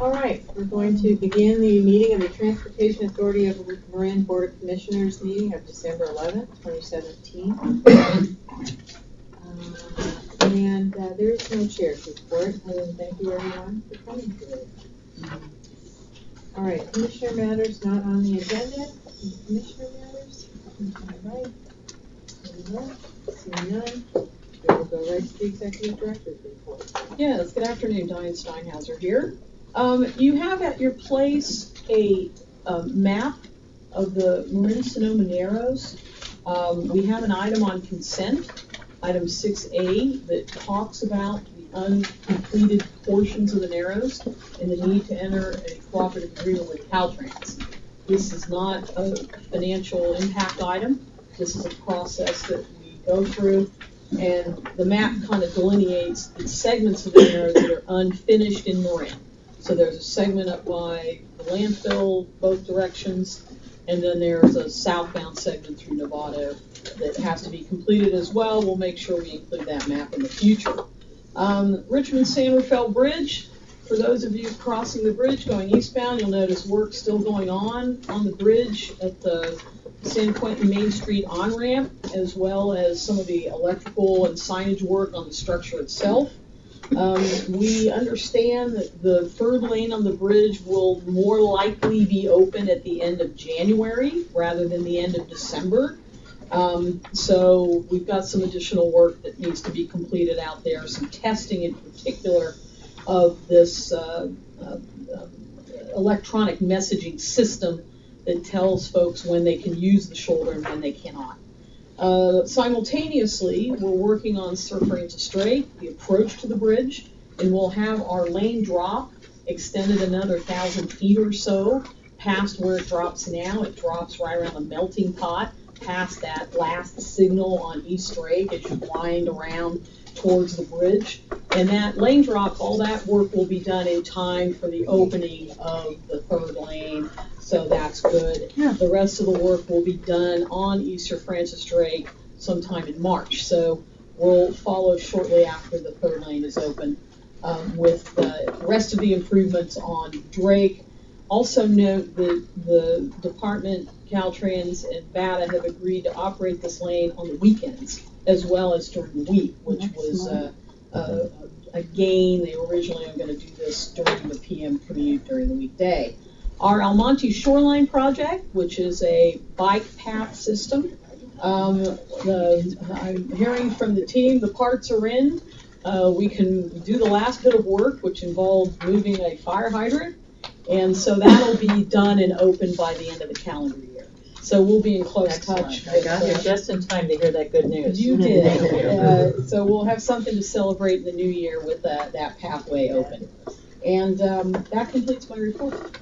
All right, we're going to begin the meeting of the Transportation Authority of Marin Board of Commissioners meeting of December 11th, 2017. And there is no chair's report, other than thank you everyone for coming today. All right, Commissioner matters not on the agenda. Commissioner matters? All right. Seeing none, we will go right to the Executive Director's report. Yes, good afternoon, Diane Steinhauser here. You have at your place a map of the Marin-Sonoma Narrows. We have an item on consent, item 6A, that talks about the uncompleted portions of the Narrows and the need to enter a cooperative agreement with Caltrans. This is not a financial impact item. This is a process that we go through, and the map kind of delineates the segments of the Narrows that are unfinished in Marin. So there's a segment up by the landfill, both directions, and then there's a southbound segment through Novato that has to be completed as well. We'll make sure we include that map in the future. Richmond-San Rafael Bridge, for those of you crossing the bridge going eastbound, you'll notice work still going on the bridge at the San Quentin Main Street on-ramp, as well as some of the electrical and signage work on the structure itself. We understand that the third lane on the bridge will more likely be open at the end of January rather than the end of December. So we've got some additional work that needs to be completed out there, some testing in particular of this electronic messaging system that tells folks when they can use the shoulder and when they cannot. Simultaneously, we're working on Surf Francis Strait, the approach to the bridge, and we'll have our lane drop extended another 1,000 feet or so past where it drops now. It drops right around the melting pot, past that last signal on East Strait as you wind around towards the bridge. And that lane drop, all that work will be done in time for the opening of the third lane. So that's good. Yeah. The rest of the work will be done on East Francis Drake sometime in March. So we'll follow shortly after the third lane is open with the rest of the improvements on Drake. Also note that the department, Caltrans, and BATA have agreed to operate this lane on the weekends as well as during the week, which was a gain. They originally were going to do this during the PM commute during the weekday. Our Almonte Shoreline project, which is a bike path system. I'm hearing from the team the parts are in. We can do the last bit of work, which involves moving a fire hydrant. And so that'll be done and open by the end of the calendar year. So we'll be in close touch. I got here just in time to hear that good news. You did. So we'll have something to celebrate in the new year with that pathway open. And that completes my report.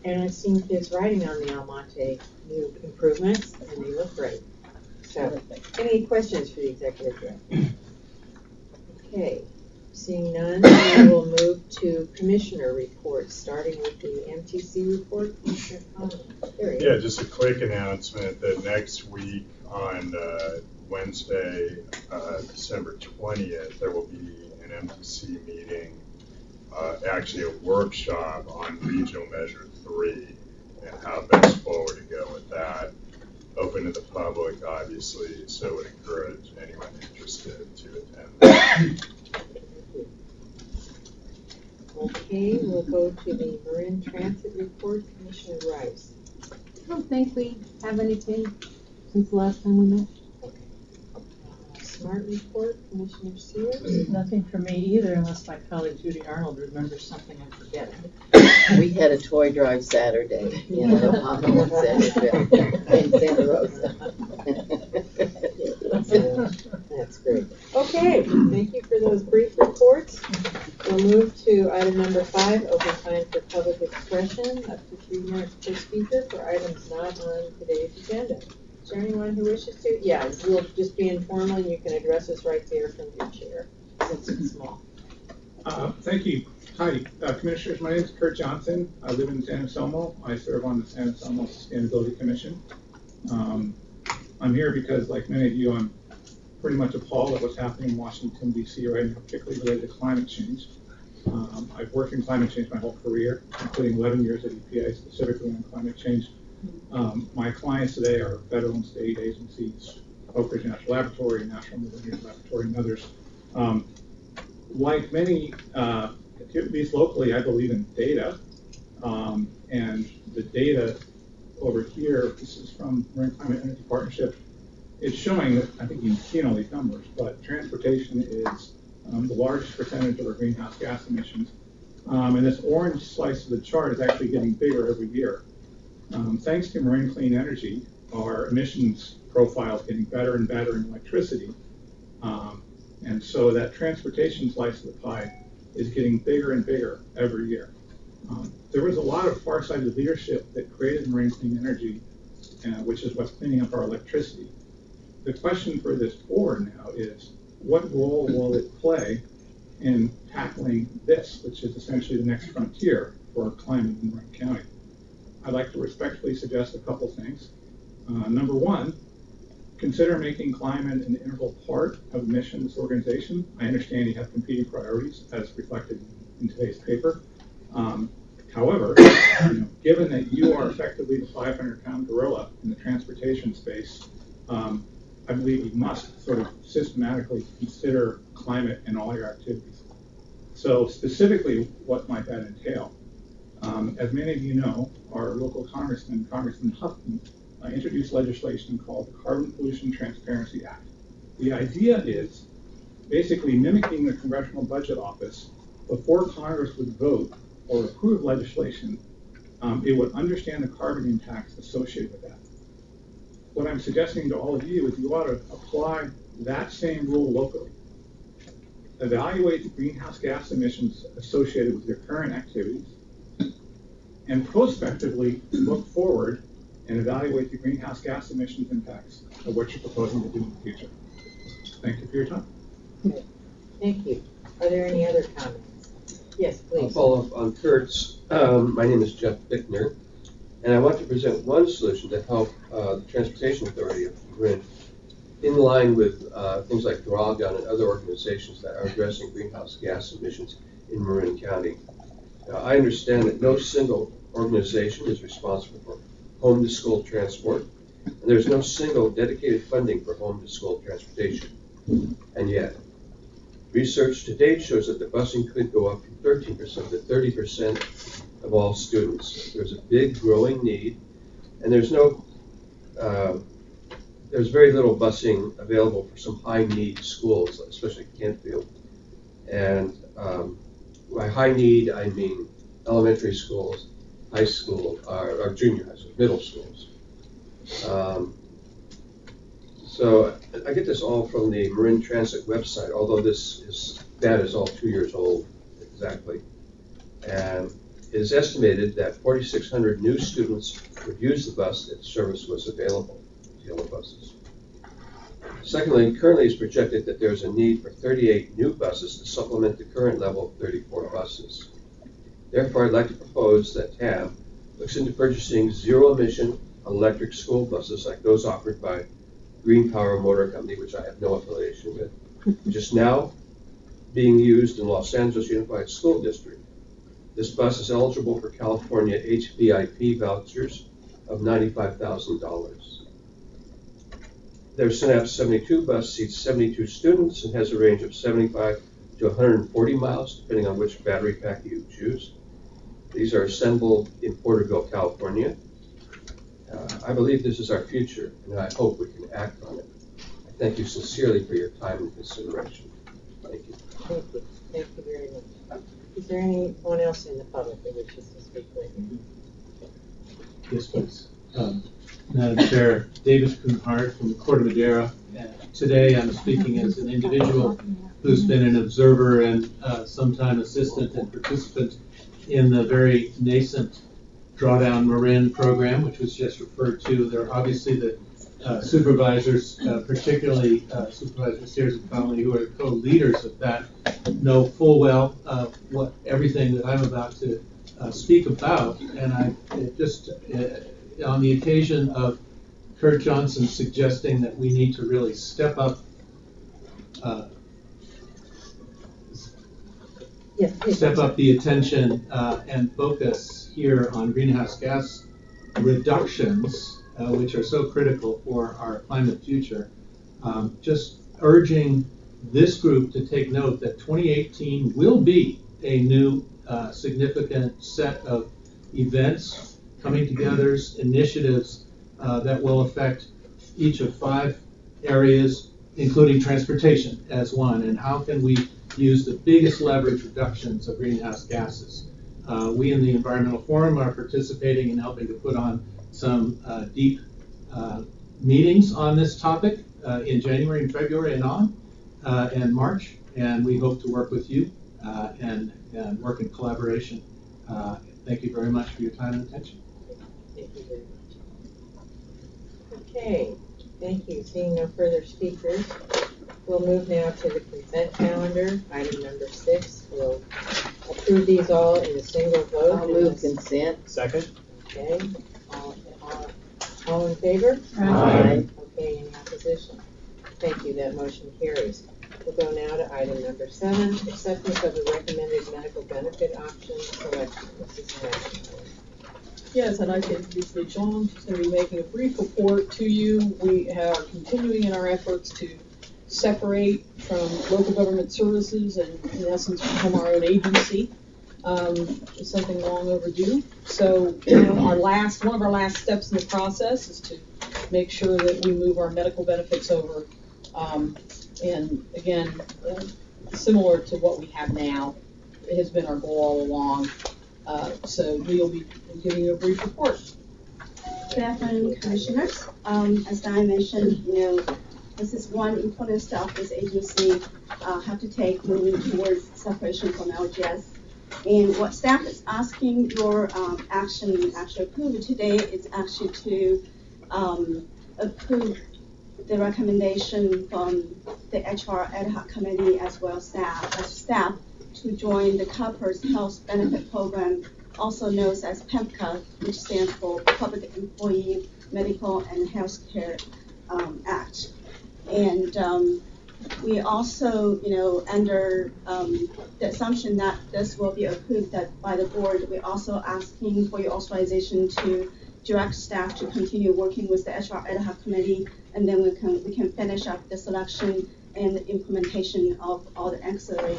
And I've seen kids riding on the Almonte new improvements, and they look great. So, any questions for the executive director? Okay, seeing none, we will move to commissioner reports, starting with the MTC report. Yeah, just a quick announcement that next week on Wednesday, December 20th, there will be an MTC meeting. Actually a workshop on regional measure 3 and how best forward to go with that. Open to the public, obviously, so would encourage anyone interested to attend. Okay, we'll go to the Marin Transit report, Commissioner Rice. I don't think we have anything since the last time we met. Smart report, Commissioner Sears. Nothing for me either, unless my colleague Judy Arnold remembers something I'm forgetting. We had a toy drive Saturday, in Santa Rosa. That's great. Okay, thank you for those brief reports. We'll move to item number 5, open time for public expression, up to 3 minutes per speaker for items not on today's agenda. Is there anyone who wishes to? Yeah, we'll just be informal and you can address us right there from your chair, since it's small. Thank you. Hi, Commissioners. My name is Kurt Johnson. I live in San Anselmo. I serve on the San Anselmo Sustainability Commission. I'm here because, like many of you, I'm pretty much appalled at what's happening in Washington, D.C. right now, particularly related to climate change. I've worked in climate change my whole career, including 11 years at EPA, specifically on climate change. My clients today are federal and state agencies, Oak Ridge National Laboratory, National Millennium Laboratory, and others. Like many activities locally, I believe in data, and the data over here, this is from Marine Climate Energy Partnership, it's showing that, I think you can see all these numbers, but transportation is the largest percentage of our greenhouse gas emissions. And this orange slice of the chart is actually getting bigger every year. Thanks to marine clean energy, our emissions profile is getting better and better in electricity. And so that transportation slice of the pie is getting bigger and bigger every year. There was a lot of far-sighted leadership that created marine clean energy, which is what's cleaning up our electricity. The question for this board now is, what role will it play in tackling this, which is essentially the next frontier for climate in Marin County? I'd like to respectfully suggest a couple things. Number one, consider making climate an integral part of the mission of this organization. I understand you have competing priorities as reflected in today's paper. However, given that you are effectively the 500-pound gorilla in the transportation space, I believe you must sort of systematically consider climate in all your activities. So specifically, what might that entail? As many of you know, our local Congressman Huffman, introduced legislation called the Carbon Pollution Transparency Act. The idea is basically mimicking the Congressional Budget Office. Before Congress would vote or approve legislation, it would understand the carbon impacts associated with that. What I'm suggesting to all of you is you ought to apply that same rule locally. Evaluate the greenhouse gas emissions associated with your current activities, and prospectively look forward and evaluate the greenhouse gas emissions impacts of what you're proposing to do in the future. Thank you for your time. Okay. Thank you. Are there any other comments? Yes, please. I'll follow up on Kurt's. My name is Jeff Bickner, and I want to present one solution to help the Transportation Authority of Marin in line with things like Drawdown and other organizations that are addressing greenhouse gas emissions in Marin County. I understand that no single organization is responsible for home-to-school transport, and there's no single dedicated funding for home-to-school transportation. And yet, research to date shows that the busing could go up from 13% to 30% of all students. There's a big growing need, and there's very little busing available for some high-need schools, especially Kentfield. And by high need, I mean elementary schools, high school, or junior high school, middle schools. So I get this all from the Marin Transit website, although data is all 2 years old exactly. And it is estimated that 4,600 new students would use the bus if the service was available, yellow buses. Secondly, currently it's projected that there's a need for 38 new buses to supplement the current level of 34 buses. Therefore, I'd like to propose that TAM looks into purchasing zero-emission electric school buses like those offered by Green Power Motor Company, which I have no affiliation with, which is now being used in Los Angeles Unified School District. This bus is eligible for California HVIP vouchers of $95,000. Their Synapse 72 bus seats 72 students and has a range of 75 to 140 miles, depending on which battery pack you choose. These are assembled in Porterville, California. I believe this is our future, and I hope we can act on it. I thank you sincerely for your time and consideration. Thank you. Thank you. Thank you very much. Is there anyone else in the public that wishes to speak with you? Yes, please. Madam Chair, David Kuhnhart from the Court of Madera. Today I'm speaking as an individual who's been an observer and sometime assistant and participant in the very nascent Drawdown Marin program, which was just referred to. There are obviously the supervisors, particularly Supervisor Sears and Connolly, who are co-leaders of that, know full well what everything that I'm about to speak about. And I just, on the occasion of Kurt Johnson suggesting that we need to really step up Yes, please. step up the attention and focus here on greenhouse gas reductions, which are so critical for our climate future. Just urging this group to take note that 2018 will be a new significant set of events, coming together, initiatives that will affect each of 5 areas, including transportation as one. And how can we use the biggest leverage reductions of greenhouse gases? We in the Environmental Forum are participating in helping to put on some deep meetings on this topic in January and February and March, and we hope to work with you and work in collaboration. Thank you very much for your time and attention. Thank you very much. Okay, thank you. Seeing no further speakers, we'll move now to the consent calendar. Item number 6. We'll approve these all in a single vote. I'll move consent. Second? Okay. All in favor? Aye. Okay, any opposition? Thank you, that motion carries. We'll go now to item number 7, acceptance of the recommended medical benefit option selection. Mrs. Madden. Yes, I'd like to introduce Lee Chong. She's going to be making a brief report to you. We are continuing in our efforts to separate from local government services and, in essence, become our own agency. It's something long overdue. So one of our last steps in the process is to make sure that we move our medical benefits over. And again, similar to what we have now, it has been our goal all along. So we'll be giving you a brief report. Good afternoon, Commissioners. As Diane mentioned, this is one important step this agency have to take moving towards separation from LGS. And what staff is asking your action actually approve today is actually to approve the recommendation from the HR ad hoc committee as well as staff to join the COPPERS Health Benefit Program, also known as PEMCA, which stands for Public Employee Medical and Healthcare Act. And we also, under the assumption that this will be approved by the board, we're also asking for your authorization to direct staff to continue working with the HR ad hoc committee, and then we can finish up the selection and the implementation of all the ancillary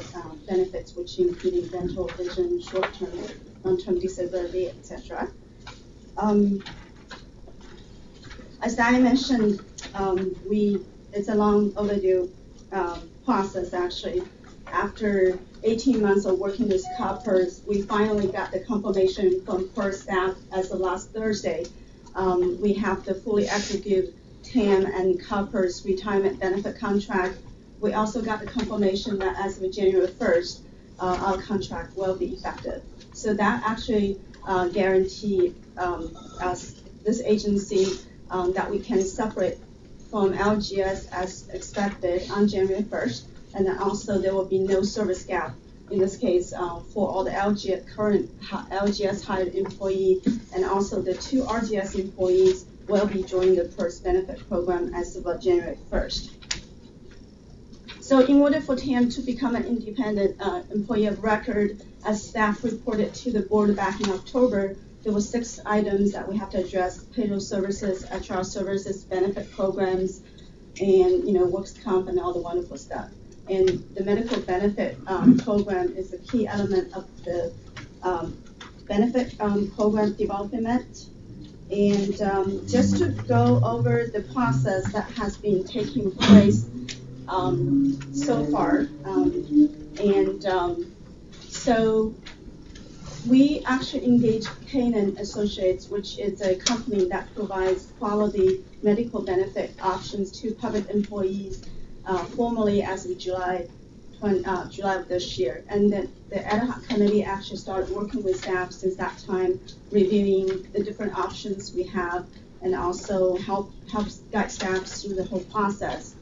benefits, which including dental, vision, short-term, long-term disability, etc. As Diane mentioned, it's a long overdue process actually. After 18 months of working with COPPERS, we finally got the confirmation from PERS staff as of last Thursday. We have to fully execute TAM and COPPERS retirement benefit contract. We also got the confirmation that as of January 1st, our contract will be effective. So that actually guaranteed us, this agency, that we can separate from LGS as expected on January 1st. And then also there will be no service gap in this case for all the current LGS hired employee, and also the 2 RGS employees will be joining the PERS benefit program as of January 1st. So in order for TAM to become an independent employee of record, as staff reported to the board back in October, there were 6 items that we have to address: payroll services, HR services, benefit programs, and works comp and all the wonderful stuff. And the medical benefit program is a key element of the benefit program development. And just to go over the process that has been taking place so far. So we actually engaged Payne & Associates, which is a company that provides quality medical benefit options to public employees, formally as of July of this year. And then the ad hoc committee actually started working with staff since that time, reviewing the different options we have, and also helps guide staff through the whole process.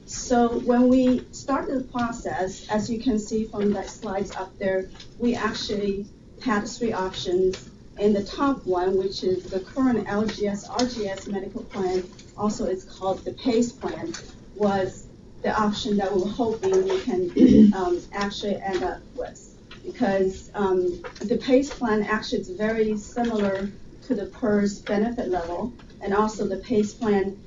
So when we started the process, as you can see from the slides up there, we actually had 3 options. And the top one, which is the current LGS-RGS medical plan, also it's called the PACE plan, was the option that we were hoping we can actually end up with. because the PACE plan actually is very similar to the PERS benefit level, and also the PACE plan,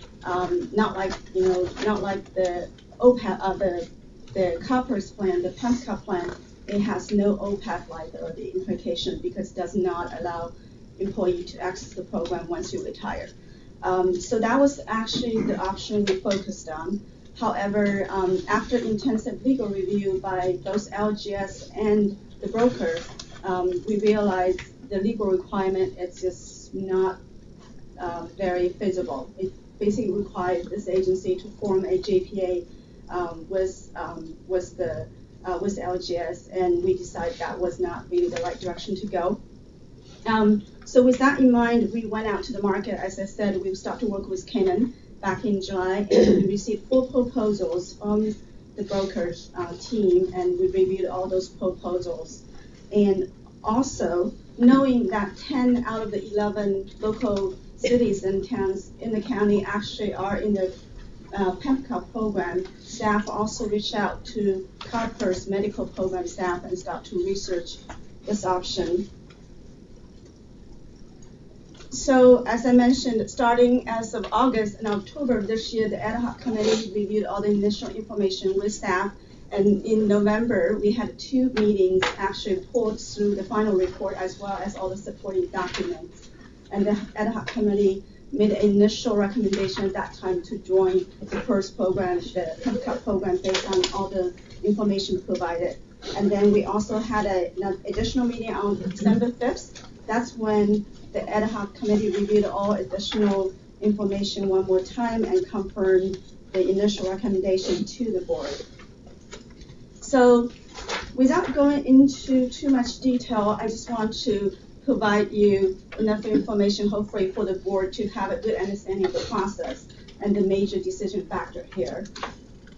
not like the OPAP, the COPPERS plan, the PEMCA plan, it has no OPAP liability implication because it does not allow employee to access the program once you retire. So that was actually the option we focused on. However, after intensive legal review by both LGS and the broker, we realized the legal requirement is just not very feasible. It basically requires this agency to form a JPA with LGS, and we decided that was not really the right direction to go. So with that in mind, we went out to the market. As I said, we started to work with Canaan back in July, and we received 4 proposals from the brokers team, and we reviewed all those proposals. And also, knowing that 10 out of the 11 local cities and towns in the county actually are in the PEMCA program, staff also reached out to COPPERS medical program staff and start to research this option. So as I mentioned, starting as of August and October of this year, the ad hoc committee reviewed all the initial information with staff. And in November, we had 2 meetings actually pulled through the final report as well as all the supporting documents. And the ad hoc committee made an initial recommendation at that time to join the PERS program, the PEMCA program, based on all the information provided. And then we also had an additional meeting on December 5th. That's when the ad hoc committee reviewed all additional information one more time and confirmed the initial recommendation to the board. So without going into too much detail, I just want to provide you enough information, hopefully, for the board to have a good understanding of the process and the major decision factor here.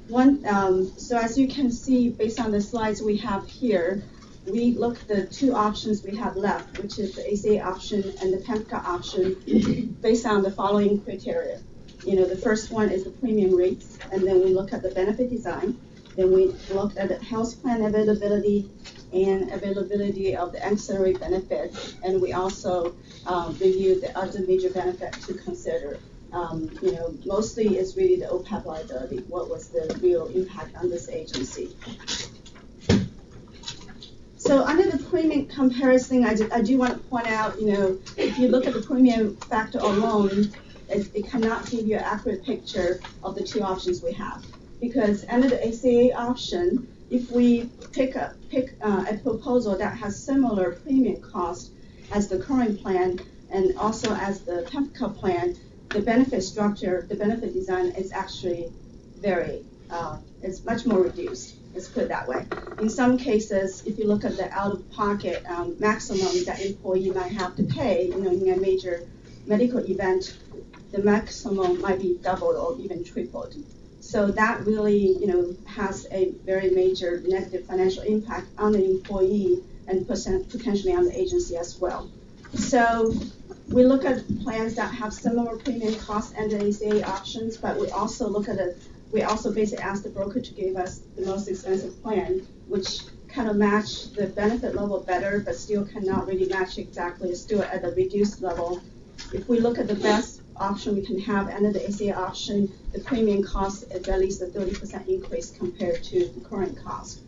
So as you can see, based on the slides we have here, we looked at the 2 options we have left, which is the ACA option and the PEMCA option, based on the following criteria. The first one is the premium rates, and then we look at the benefit design. Then we looked at the health plan availability and availability of the ancillary benefits, and we also reviewed the other major benefits to consider. Mostly it's really the OPAP liability. What was the real impact on this agency? So under the premium comparison, I do want to point out, if you look at the premium factor alone, it cannot give you an accurate picture of the 2 options we have. Because under the ACA option, if we pick a proposal that has similar premium cost as the current plan and also as the PEMCA plan, the benefit structure, the benefit design is actually it's much more reduced. Let's put it that way. In some cases, if you look at the out-of-pocket maximum that employee might have to pay, in a major medical event, the maximum might be doubled or even tripled. So that really, has a very major negative financial impact on the employee and potentially on the agency as well. So we look at plans that have similar premium costs and the ACA options, but we also basically ask the broker to give us the most expensive plan, which kind of match the benefit level better, but still cannot really match exactly. It's still at a reduced level. If we look at the best option we can have under the ACA option, the premium cost is at least a 30% increase compared to the current cost.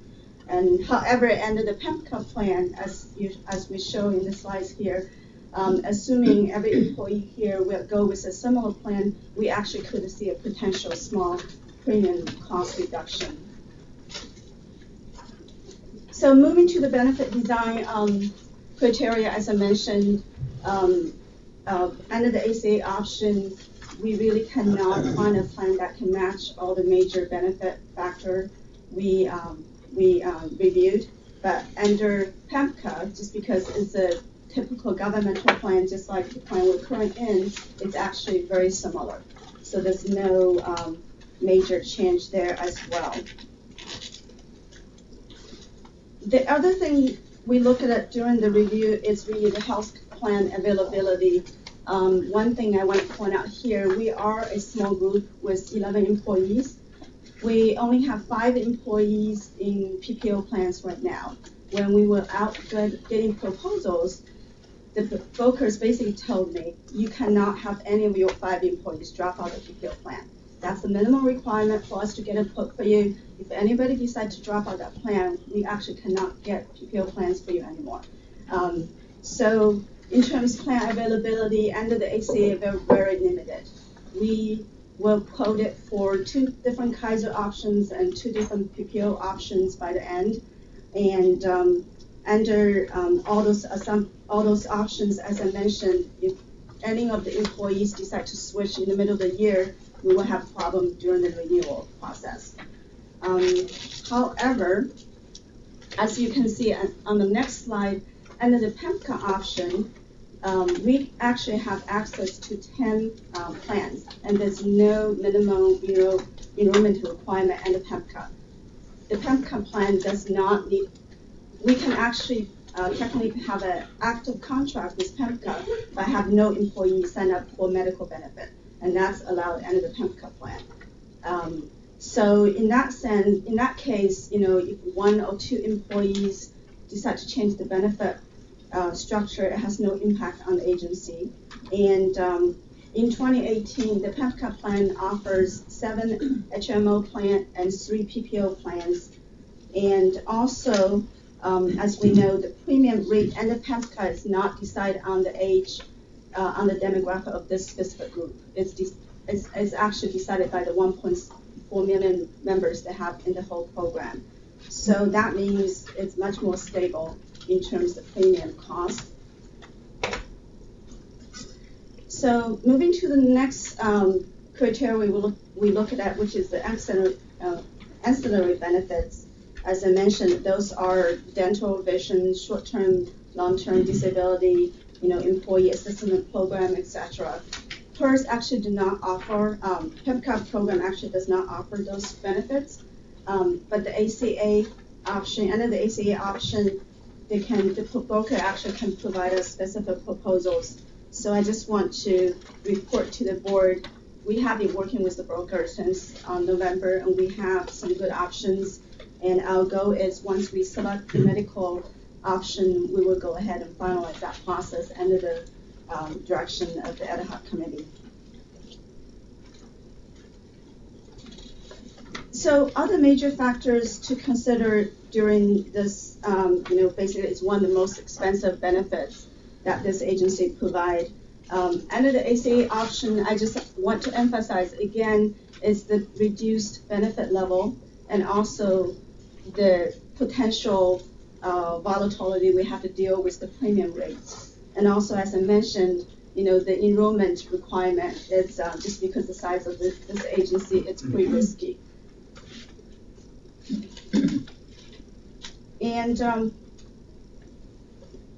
And however, under the PEMCA plan, as we show in the slides here, assuming every employee here will go with a similar plan, we actually could see a potential small premium cost reduction. So moving to the benefit design criteria, as I mentioned, under the ACA option, we really cannot find a plan that can match all the major benefit factor we reviewed. But under PEMCA, just because it's a typical governmental plan, just like the plan we're currently in, it's actually very similar. So there's no major change there as well. The other thing we look at during the review is really the health plan availability. One thing I want to point out here, we are a small group with 11 employees. We only have 5 employees in PPO plans right now. when we were out getting proposals, the brokers basically told me, you cannot have any of your 5 employees drop out of the PPO plan. That's the minimum requirement for us to get a quote for you. If anybody decides to drop out that plan, we actually cannot get PPO plans for you anymore. So in terms of plan availability under the ACA, they're very limited. We were quoted for 2 different Kaiser options and 2 different PPO options by the end. And under all those options, as I mentioned, if any of the employees decide to switch in the middle of the year, we will have a problem during the renewal process. However, as you can see on the next slide, under the PEMCA option, we actually have access to 10 plans, and there's no minimum enrollment requirement under PEMCA. The PEMCA plan does not need, we can actually technically have an active contract with PEMCA, but have no employees sign up for medical benefit, and that's allowed under the PEMCA plan. So in that sense, in that case, if 1 or 2 employees decide to change the benefit structure, it has no impact on the agency. And in 2018, the PEMCA plan offers 7 HMO plans and 3 PPO plans. And also, as we know, the premium rate and the PEMCA is not decided on the age, on the demographic of this specific group. It's actually decided by the 1.4 million members they have in the whole program. So that means it's much more stable in terms of premium cost. So moving to the next criteria we look at, which is the ancillary benefits. As I mentioned, those are dental, vision, short-term, long-term disability, employee assistance program, etc. PERS actually do not offer, PEMCA program actually does not offer those benefits, but the ACA option, under the ACA option, the broker actually can provide us specific proposals. So I just want to report to the board, we have been working with the broker since November, and we have some good options. And our goal is once we select the medical option, we will go ahead and finalize that process under the direction of the ad hoc committee. So other major factors to consider during this, basically it's one of the most expensive benefits that this agency provide. Under the ACA option, I just want to emphasize again, is the reduced benefit level and also the potential volatility we have to deal with the premium rates. And also, as I mentioned, the enrollment requirement is just because the size of this agency, it's pretty risky. And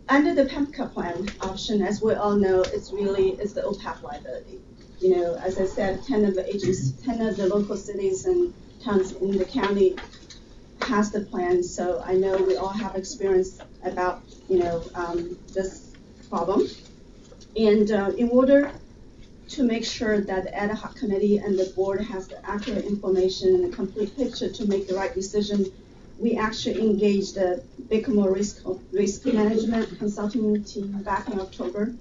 under the PEMCA plan option, as we all know, it's the OPAP liability. As I said, 10 of the local cities and towns in the county has the plan, so I know we all have experience about this problem. And in order to make sure that the ad hoc committee and the board has the accurate information and a complete picture to make the right decision, we actually engaged the Bickmore risk management consulting team back in October.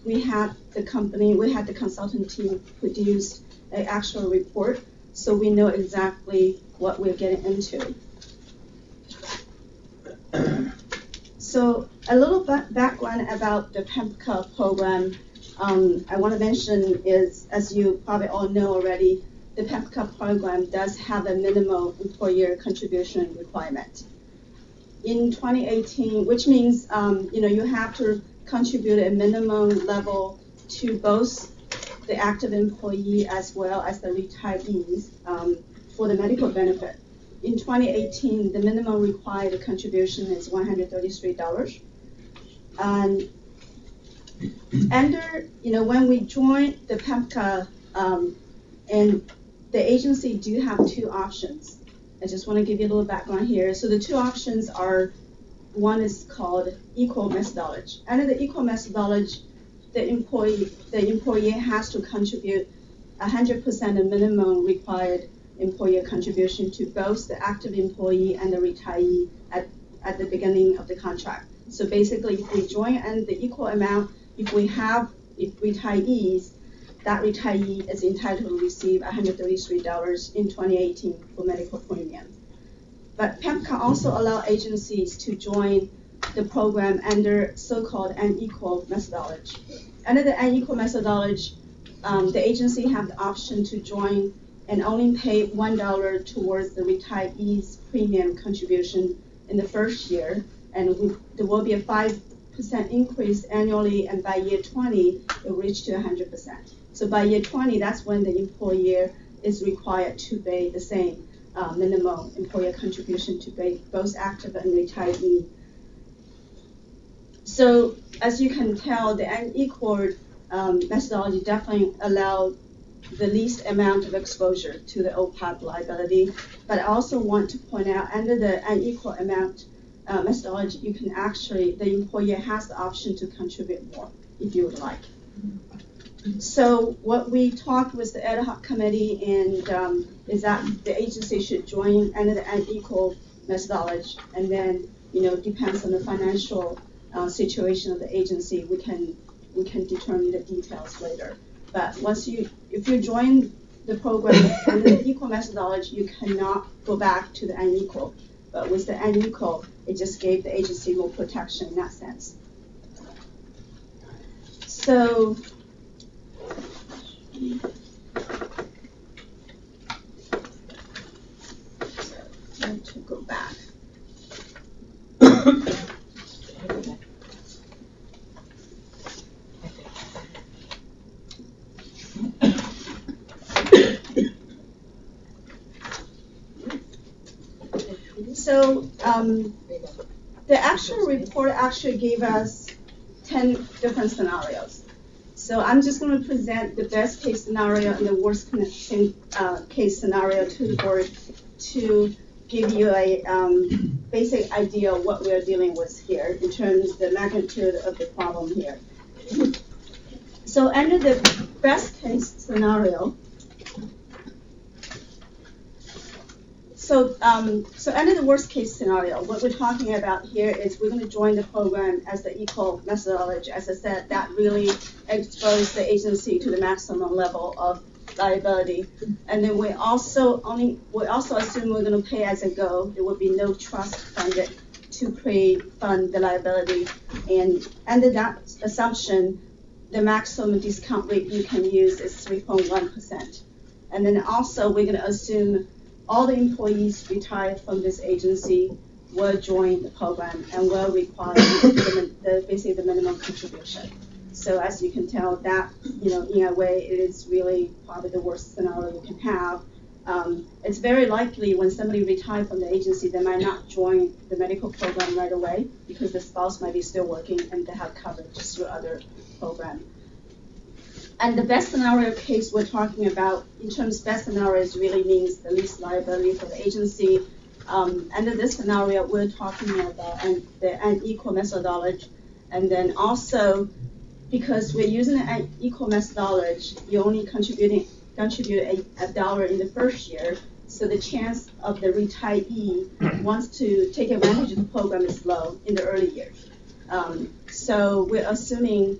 We had the consultant team produce an actual report, so we know exactly what we're getting into. So a little background about the PEMCA program. I want to mention is, as you probably all know already, the PEMCA program does have a minimum employer contribution requirement. In 2018, which means you have to contribute a minimum level to both the active employee as well as the retirees for the medical benefit. In 2018, the minimum required contribution is $133. And when we joined the PEMCA, and the agency do have 2 options. I just want to give you a little background here. So the 2 options are, one is called equal methodology. Under the equal methodology, the employee has to contribute 100% of minimum required employer contribution to both the active employee and the retiree at the beginning of the contract. So basically, if we join and the equal amount, if retirees, that retiree is entitled to receive $133 in 2018 for medical premium. But PEP can also allow agencies to join the program under so-called unequal methodology. Under the unequal methodology, the agency have the option to join and only pay $1 towards the retiree's premium contribution in the first year, and there will be a 5% increase annually, and by year 20, it will reach to 100%. So by year 20, that's when the employer is required to pay the same minimum employer contribution to pay both active and retiree. So as you can tell, the unequal methodology definitely allows the least amount of exposure to the OPEB liability. But I also want to point out, under the unequal amount methodology, you can actually, the employer has the option to contribute more if you would like. So what we talked with the ad hoc committee and is that the agency should join under the unequal methodology, and then depends on the financial situation of the agency. We can determine the details later. But if you join the program under the equal methodology, you cannot go back to the unequal. But with the unequal, it just gave the agency more protection in that sense. So to go back. So the actual report actually gave us 10 different scenarios. So I'm just going to present the best case scenario and the worst case scenario to the board to give you a basic idea of what we are dealing with here in terms of the magnitude of the problem here. So under the best case scenario, so under the worst case scenario, what we're talking about here is we're going to join the program as the equal methodology. As I said, that really exposed the agency to the maximum level of liability. And then we also assume we're going to pay as it go. There will be no trust funded to pre-fund the liability. And under that assumption, the maximum discount rate you can use is 3.1%. And then also we're going to assume all the employees retired from this agency will join the program and will require basically the minimum contribution. So as you can tell, that in a way it is really probably the worst scenario you can have. It's very likely when somebody retired from the agency, they might not join the medical program right away because the spouse might be still working and they have coverage through other programs. And the best scenario case we're talking about, in terms of best scenarios, really means the least liability for the agency. Under this scenario, we're talking about the unequal methodology. And then also, because we're using the unequal methodology, you only contribute a dollar in the first year. So the chance of the retiree wants to take advantage of the program is low in the early years. So we're assuming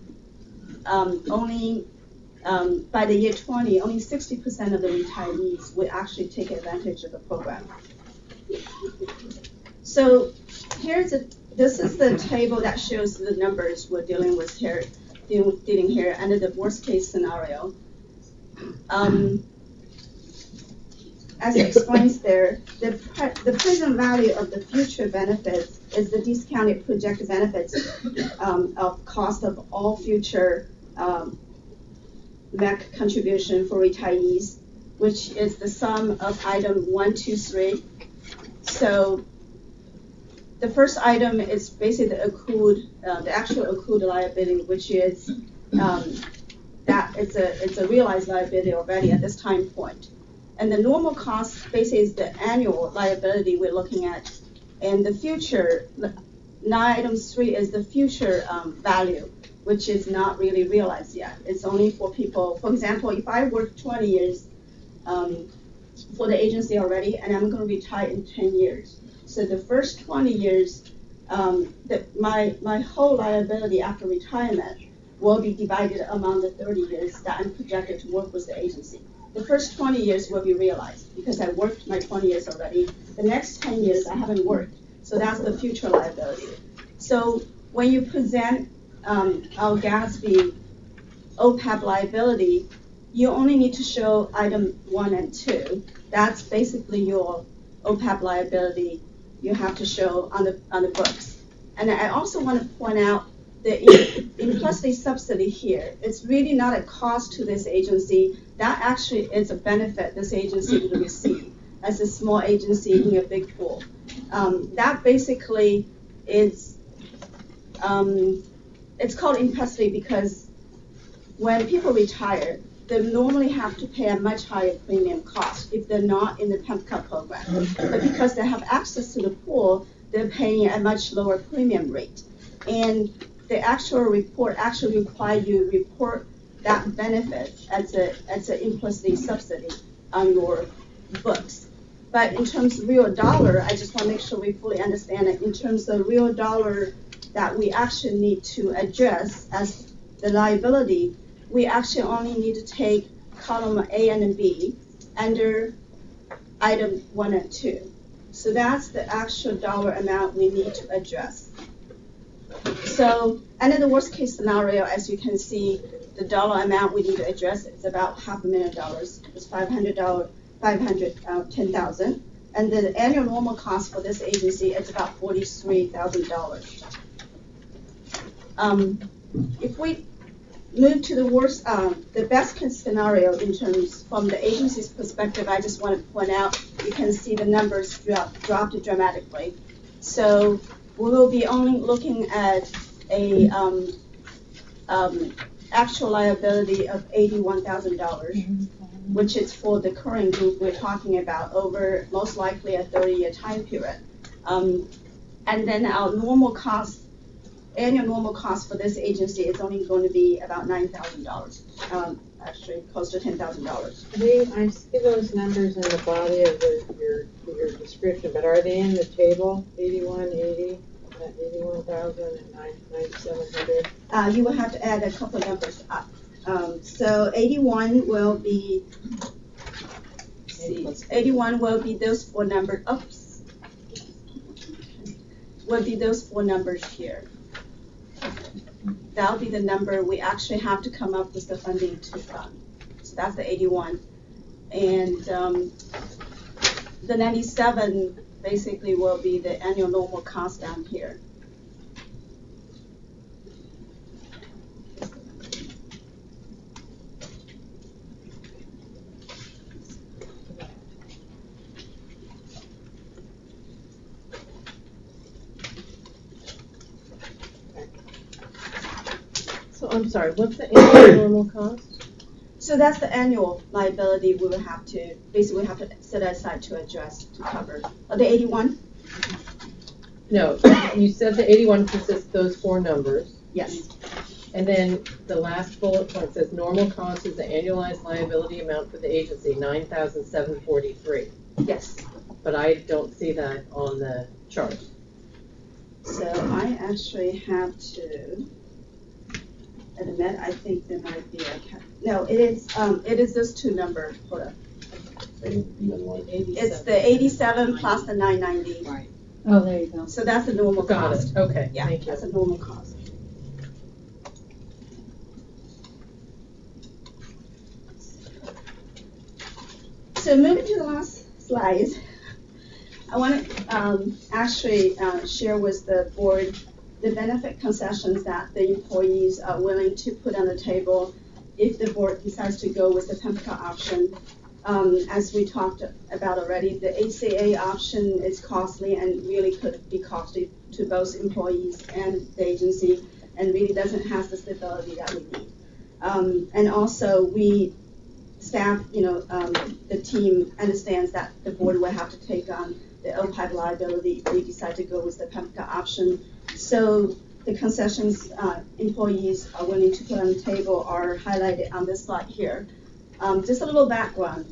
only by the year 20, only 60% of the retirees will actually take advantage of the program. So this is the table that shows the numbers we're dealing with here, dealing here under the worst case scenario. As it explains there, the present value of the future benefits is the discounted projected benefits of cost of all future MEC contribution for retirees, which is the sum of item 1, 2, 3. So the first item is basically the actual accrued liability, which is that it's a realized liability already at this time point. And the normal cost basically is the annual liability we're looking at. And the future, item 3 is the future value, which is not really realized yet. It's only for people, for example, if I work 20 years for the agency already and I'm going to retire in 10 years. So the first 20 years, my whole liability after retirement will be divided among the 30 years that I'm projected to work with the agency. The first 20 years will be realized because I worked my 20 years already. The next 10 years I haven't worked, so that's the future liability. So when you present our GASB OPEB liability, you only need to show item 1 and 2. That's basically your OPEB liability you have to show on the books. And I also want to point out the implicit subsidy here. It's really not a cost to this agency. That actually is a benefit this agency will receive as a small agency in a big pool. That basically is, it's called implicit because when people retire, they normally have to pay a much higher premium cost if they're not in the PEMCA program. But because they have access to the pool, they're paying a much lower premium rate. And the actual report actually requires you to report that benefit as an implicit subsidy on your books. But in terms of real dollar, I just want to make sure we fully understand that in terms of real dollar that we actually need to address as the liability, we actually only need to take column A and B under item 1 and 2. So that's the actual dollar amount we need to address. So under the worst case scenario, as you can see, the dollar amount we need to address is about $500,000. It's $510,000. And the annual normal cost for this agency is about $43,000. If we move to the worst, the best case scenario in terms from the agency's perspective, I just want to point out, you can see the numbers dropped dramatically. So we will be only looking at a actual liability of $81,000, which is for the current group we're talking about over most likely a 30-year time period. And then our normal cost, annual normal cost for this agency is only going to be about $9,000, actually close to $10,000. I see those numbers in the body of your description, but are they in the table? 81,000 and 9,700. You will have to add a couple numbers up. So 81 will be. 81 will be those 4 numbers. Oops. Will be those 4 numbers here. That'll be the number we actually have to come up with the funding to fund. So that's the 81. And the 97 basically will be the annual normal cost down here. I'm sorry, what's the annual normal cost? So that's the annual liability we will have to, basically have to set aside to address, to cover. The 81? No, you said the 81 consists of those 4 numbers. Yes. And then the last bullet point says normal cost is the annualized liability amount for the agency, $9,743. Yes. But I don't see that on the chart. So I actually have to admit, I think there might be a no. It is those 2 numbers. Hold on. It's the 87 plus the 990. Right. Oh, there you go. So that's the normal cost. Got it. Okay. Yeah, thank you. That's a normal cost. So moving to the last slide, I want to actually share with the board the benefit concessions that the employees are willing to put on the table if the board decides to go with the PEMCA option. As we talked about already, the ACA option is costly and really could be costly to both employees and the agency, and really doesn't have the stability that we need. And also, staff, the team understands that the board will have to take on the OPEB liability if we decide to go with the PEMCA option. So the concessions employees are willing to put on the table are highlighted on this slide here. Just a little background.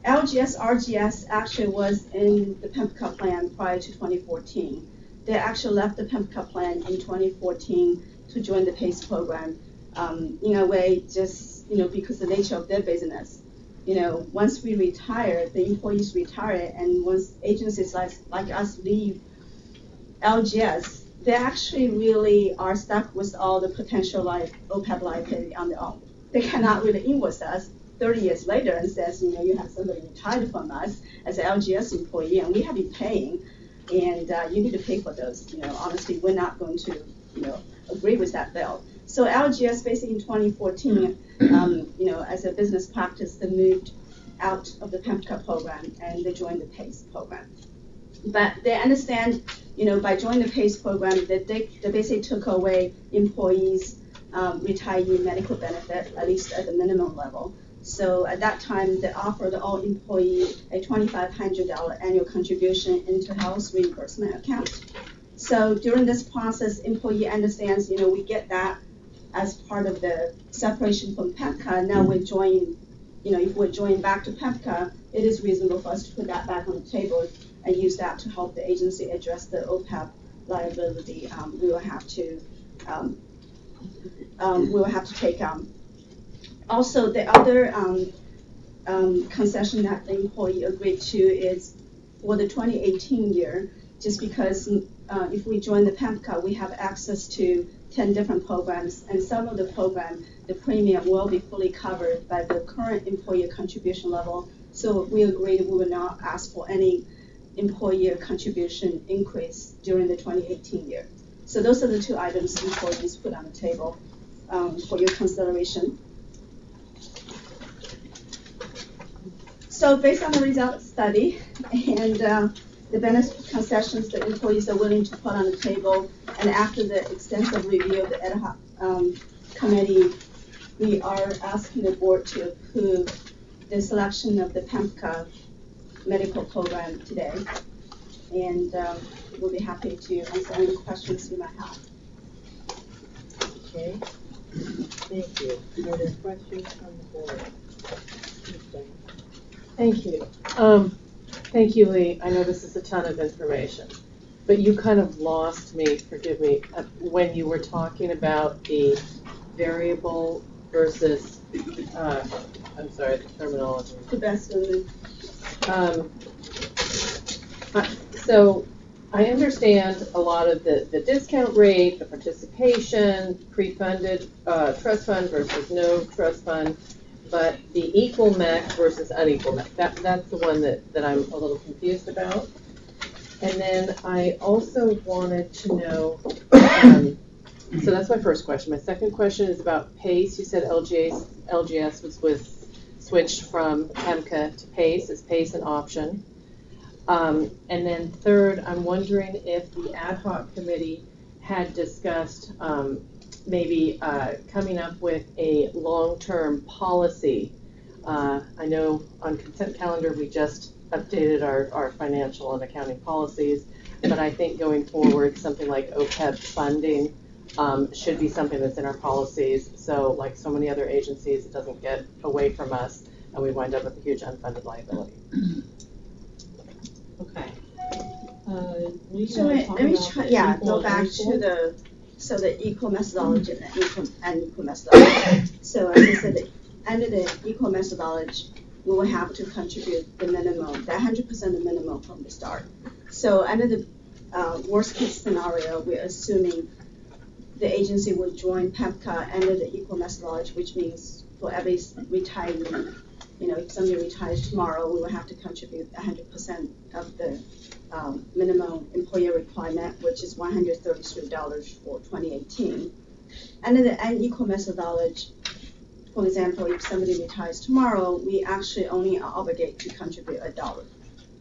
LGS, RGS actually was in the PEMPCA plan prior to 2014. They actually left the PEMPCA plan in 2014 to join the PACE program. In a way, just because the nature of their business. Once we retire, the employees retire, and once agencies like us leave LGS, they actually really are stuck with all the potential OPEB liability on their own. They cannot really invoice us 30 years later and says, you have somebody retired from us as an LGS employee, and we have been paying, and you need to pay for those. Honestly, we're not going to, agree with that bill. So LGS, basically in 2014, as a business practice, they moved out of the PEMPCA program and they joined the PACE program. But they understand, by joining the PACE program, that they basically took away employees' retiree medical benefit, at least at the minimum level. So at that time, they offered all employees a $2,500 annual contribution into health reimbursement account. So during this process, employee understands, we get that as part of the separation from PEMPCA. Now we're joining, if we're joining back to PEMPCA, it is reasonable for us to put that back on the table and use that to help the agency address the OPEB liability we will have to take on. Also, the other concession that the employee agreed to is for the 2018 year, just because if we join the PEMPCA, we have access to 10 different programs, and some of the programs, the premium will be fully covered by the current employer contribution level. So we agreed we will not ask for any employer contribution increase during the 2018 year. So those are the two items employees put on the table for your consideration. So based on the result study and the benefit concessions that employees are willing to put on the table, and after the extensive review of the ad hoc committee, we are asking the board to approve the selection of the PEMPCA medical program today. And we'll be happy to answer any questions you might have. Okay, thank you. Are there questions from the board? Thank you. Thank you, Lee. I know this is a ton of information, but you kind of lost me, forgive me, when you were talking about the variable versus, I'm sorry, the terminology. The best of it. So I understand a lot of the discount rate, the participation, pre-funded trust fund versus no trust fund, but the equal MEC versus unequal MEC, that's the one that I'm a little confused about. And then I also wanted to know, so that's my first question. My second question is about PACE. You said LGS was switched from PEMPCA to PACE. Is PACE an option? And then third, I'm wondering if the ad hoc committee had discussed maybe coming up with a long-term policy. I know on consent calendar we just updated our financial and accounting policies, but I think going forward something like OPEB funding should be something that's in our policies, so like so many other agencies, it doesn't get away from us and we wind up with a huge unfunded liability. Okay. So let me try, go back to the equal methodology and equal methodology. So as I said, under the equal methodology, we will have to contribute the minimum, the 100% the minimum from the start. So under the worst case scenario, we're assuming the agency will join PEMPCA under the equal methodology, which means for every retiree, if somebody retires tomorrow, we will have to contribute 100% of the minimum employer requirement, which is $133 for 2018. Under the unequal methodology, for example, if somebody retires tomorrow, we actually only are obligated to contribute $1.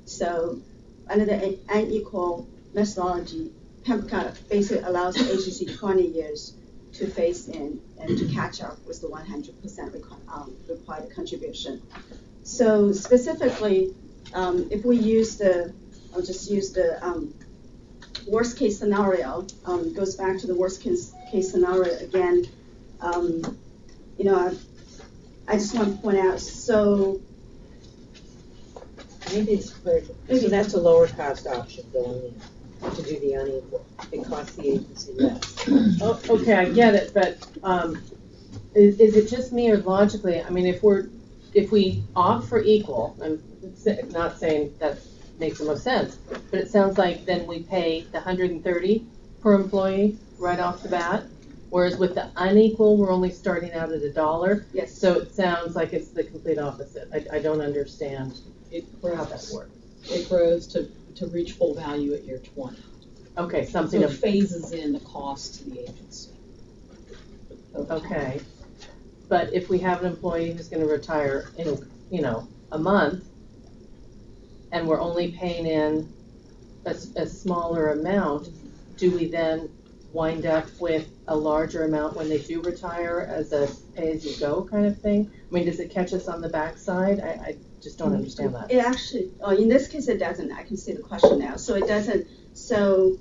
So under the unequal methodology, PEMPCA basically allows the agency 20 years to phase in and to catch up with the 100% required contribution. So specifically, if we use I'll just use the worst case scenario, goes back to the worst case scenario again. I just want to point out, so Maybe it's clear. So that's a lower cost option going in to do the unequal. It costs the agency less. Oh, okay, I get it, but is it just me or logically? I mean, if we opt for equal, I'm not saying that makes the most sense, but it sounds like then we pay the 130 per employee right off the bat, whereas with the unequal, we're only starting out at $1. Yes. So it sounds like it's the complete opposite. I don't understand how that works. It grows to reach full value at year 20. Okay, So something it of, phases in the cost to the agency. okay. But if we have an employee who's gonna retire in, a month, and we're only paying in a smaller amount, do we then wind up with a larger amount when they do retire as a pay-as-you-go kind of thing? I mean, does it catch us on the backside? I just don't understand that. It actually, in this case, it doesn't. I can see the question now. So it doesn't. So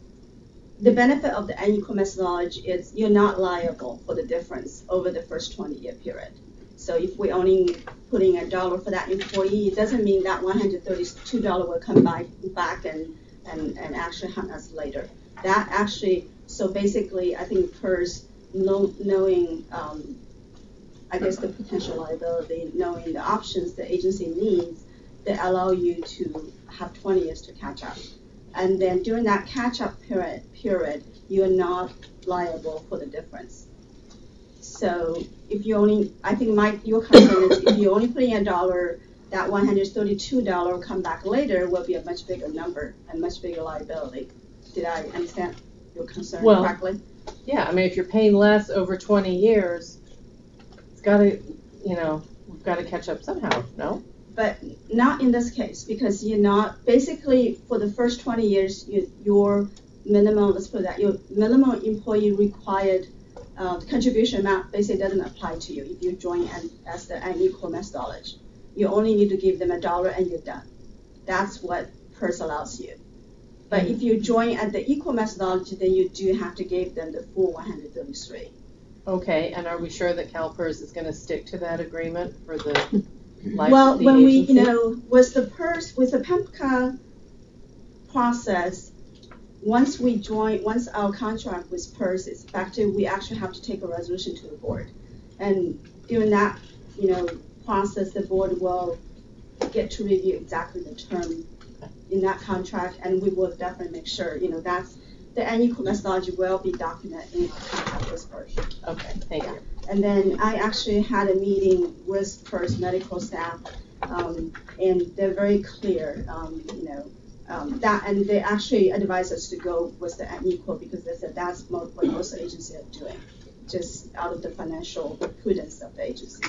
the benefit of the unequal methodology is you're not liable for the difference over the first 20-year period. So if we only putting $1 for that employee, it doesn't mean that $132 will come back and actually hunt us later. That actually, so basically, I think PERS knowing, I guess, the potential liability, knowing the options the agency needs, that allow you to have 20 years to catch up. And then during that catch-up period, you're not liable for the difference. So if you only, I think your concern is if you only put in $1, that $132 will come back later will be a much bigger number and much bigger liability. Did I understand your concern correctly? Yeah, I mean, if you're paying less over 20 years, it's gotta, we've gotta catch up somehow, no? But not in this case, because you're not, basically for the first 20 years, your minimum, let's put that, your minimum employee required contribution amount basically doesn't apply to you if you join as the unequal methodology. You only need to give them $1 and you're done. That's what PERS allows you. But if you join at the equal methodology, then you do have to give them the full 133. Okay, and are we sure that CalPERS is gonna stick to that agreement for the life Well, of the when agency? with the PERS, with the PEMCA process, once our contract with PERS is effective, we actually have to take a resolution to the board. And during that, process, the board will get to review exactly the term in that contract, and we will definitely make sure, that's the unequal methodology will be documented in our contract with PERS. Okay, thank you. And then I actually had a meeting with PERS medical staff, and they're very clear, that, and they actually advise us to go with the unequal because they said that's what most agencies are doing, just out of the financial prudence of the agency.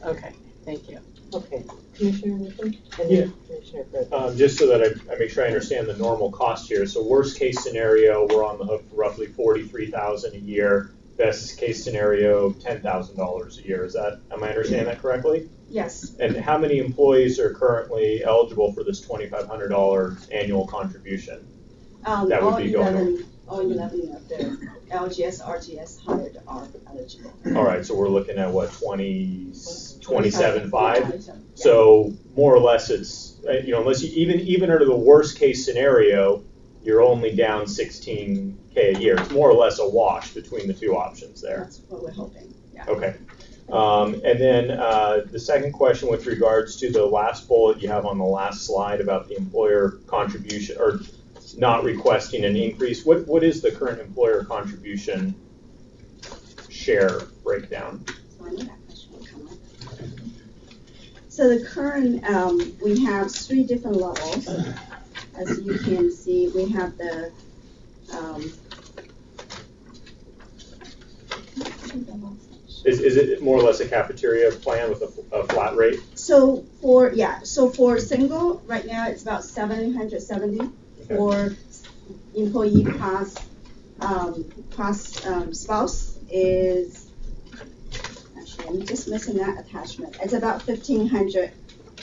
Okay, thank you. Okay, Commissioner Nichols? Yeah. Commissioner Fred. Just so that I make sure I understand the normal cost here. So worst case scenario, we're on the hook for roughly $43,000 a year. Best case scenario, $10,000 a year. Am I understanding that correctly? Yes. And how many employees are currently eligible for this $2,500 annual contribution? That would be going on. All 11 of the LGS, RGS hired are eligible. All right, so we're looking at what, 27.5? Yeah. So more or less, it's unless you even under the worst case scenario, you're only down $16K a year. It's more or less a wash between the two options there. That's what we're hoping. Yeah. Okay. And then the second question with regards to the last bullet you have on the last slide about the employer contribution or not requesting an increase. What is the current employer contribution share breakdown? So the current, we have 3 different levels. As you can see, we have the Is it more or less a cafeteria plan with a flat rate? So for single, right now it's about 770. Okay. For employee plus spouse is, actually I'm just missing that attachment. It's about 1,500.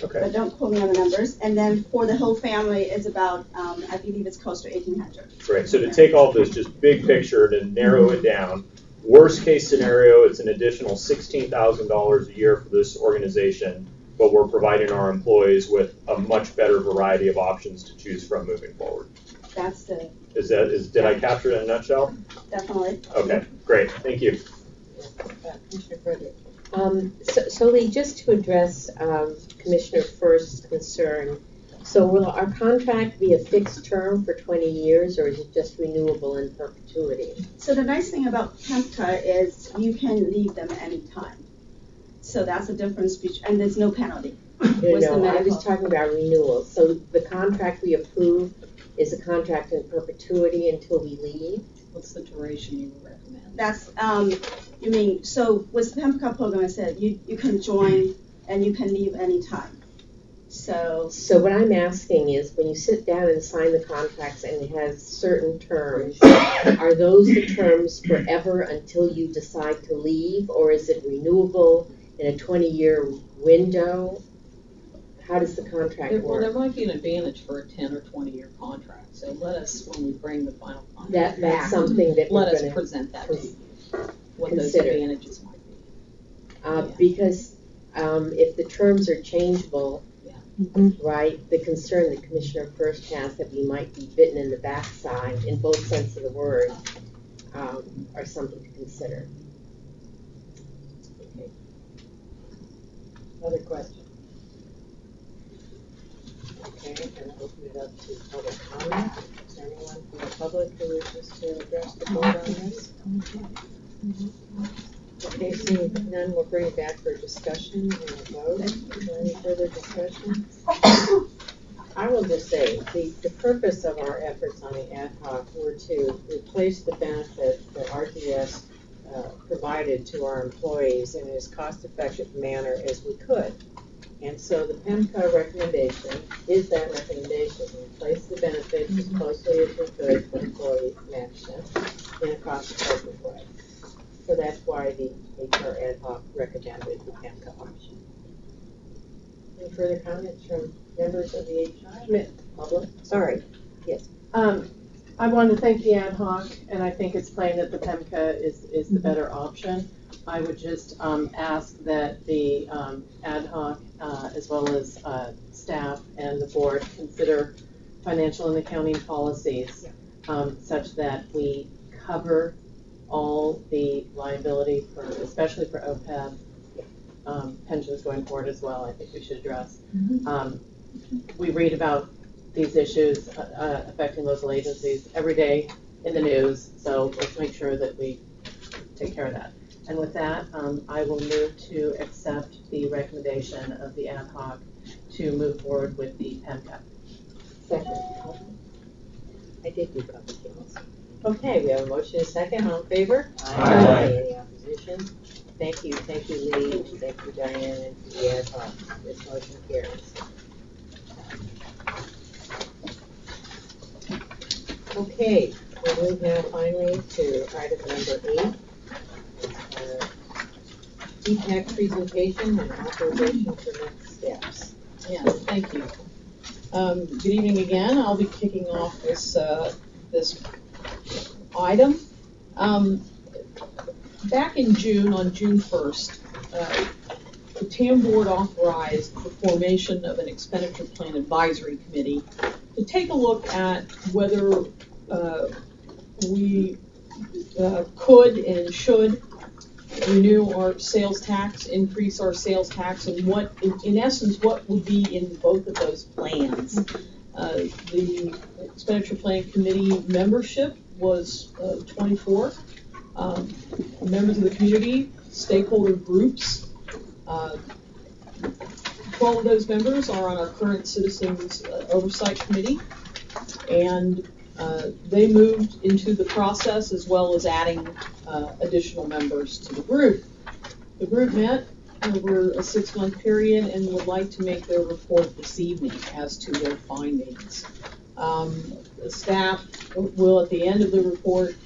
Okay. But don't quote me on the numbers. And then for the whole family, it's about, I believe it's close to 1,800. Great. So to take all this just big picture to narrow it down, worst case scenario, it's an additional $16,000 a year for this organization. but we're providing our employees with a much better variety of options to choose from moving forward. That's the, Did I capture it in a nutshell? definitely. Okay, great, thank you. Commissioner Frederick. So Lee, just to address Commissioner First's concern, so will our contract be a fixed term for 20 years, or is it just renewable in perpetuity? So the nice thing about PEMCA is you can leave them anytime. So that's the difference between, and there's no penalty. What's the No, I medical? was talking about renewal. So the contract we approve is a contract in perpetuity until we leave? What's the duration you would recommend? That's, you mean, so with the PEMCA program, I said you can join and you can leave anytime. So what I'm asking is, when you sit down and sign the contracts and it has certain terms, are those the terms forever until you decide to leave, or is it renewable in a 20-year window? How does the contract Well, there work? might be an advantage for a 10 or 20-year contract. So let us, when we bring the final contract That's back, something that let we're us going to present that to you, what those consider. advantages might be. Because if the terms are changeable, right, the concern that Commissioner First has that we might be bitten in the backside, in both sense of the word, are something to consider. Okay. Other questions? Okay, I'm going to open it up to public comment. Is there anyone from the public who wishes to address the board on this? Okay, seeing none, we'll bring it back for discussion and a vote. Is there any further discussion? I will just say, the purpose of our efforts on the ad hoc were to replace the benefit that RGS provided to our employees in as cost-effective manner as we could. And so the PEMCA recommendation is that recommendation, to replace the benefits as closely as we could for employees, match them in a cost-effective way. So that's why the HR ad hoc recommended the PEMCA option. Any further comments from members of the HR? Public? Sorry. Yes. I want to thank the ad hoc, and I think it's plain that the PEMCA is the better option. I would just ask that the ad hoc, as well as staff and the board, consider financial and accounting policies such that we cover all the liability for, especially for OPEB, pensions going forward as well. I think we should address. We read about these issues affecting local agencies every day in the news, so let's make sure that we take care of that. And with that, I will move to accept the recommendation of the ad hoc to move forward with the PEMCA. Second. I did do public hearings. Okay, we have a motion and a second. All in favor? Aye. Any opposition? Thank you, Lee, thank you, Diane, and to the ad hoc. This motion carries. Okay, we'll move now finally to item number 8. DPAC presentation and authorization for next steps. Yes, thank you. Good evening again. I'll be kicking off this item. Back in June, on June 1st, the TAM board authorized the formation of an expenditure plan advisory committee to take a look at whether we could and should renew our sales tax, increase our sales tax, and what, in essence, what would be in both of those plans. The expenditure plan committee membership was 24 members of the community, stakeholder groups. 12 of those members are on our current citizens oversight committee, and they moved into the process as well as adding additional members to the group. The group met over a 6-month period and would like to make their report this evening as to their findings. The staff will, at the end of the report,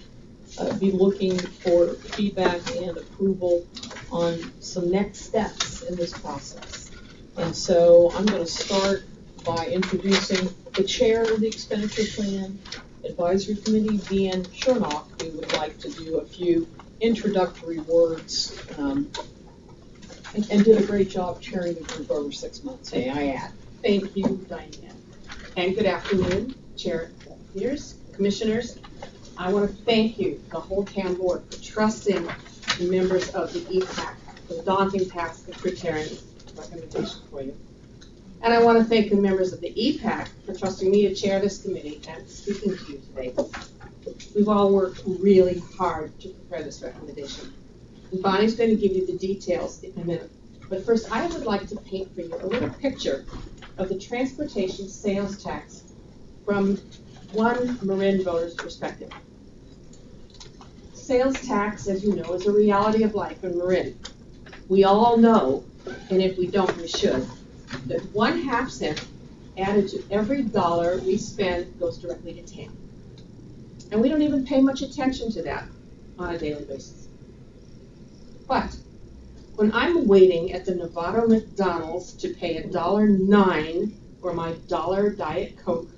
be looking for feedback and approval on some next steps in this process. And so I'm going to start by introducing the chair of the expenditure plan advisory committee, Deanne Chernock, who would like to do a few introductory words And did a great job chairing the group over 6 months, may I add. Thank you, Diane. And good afternoon, Chair Peters, Commissioners. I want to thank you, the whole TAM board, for trusting the members of the EPAC for the daunting task of preparing a recommendation for you. And I want to thank the members of the EPAC for trusting me to chair this committee and speaking to you today. We've all worked really hard to prepare this recommendation. And Bonnie's going to give you the details in a minute. But first, I would like to paint for you a little picture of the transportation sales tax from one Marin voter's perspective. Sales tax, as you know, is a reality of life in Marin. We all know, and if we don't, we should, that 1/2 cent added to every dollar we spend goes directly to TAM. And we don't even pay much attention to that on a daily basis. But when I'm waiting at the Novato McDonald's to pay $1.09 for my $1 Diet Coke,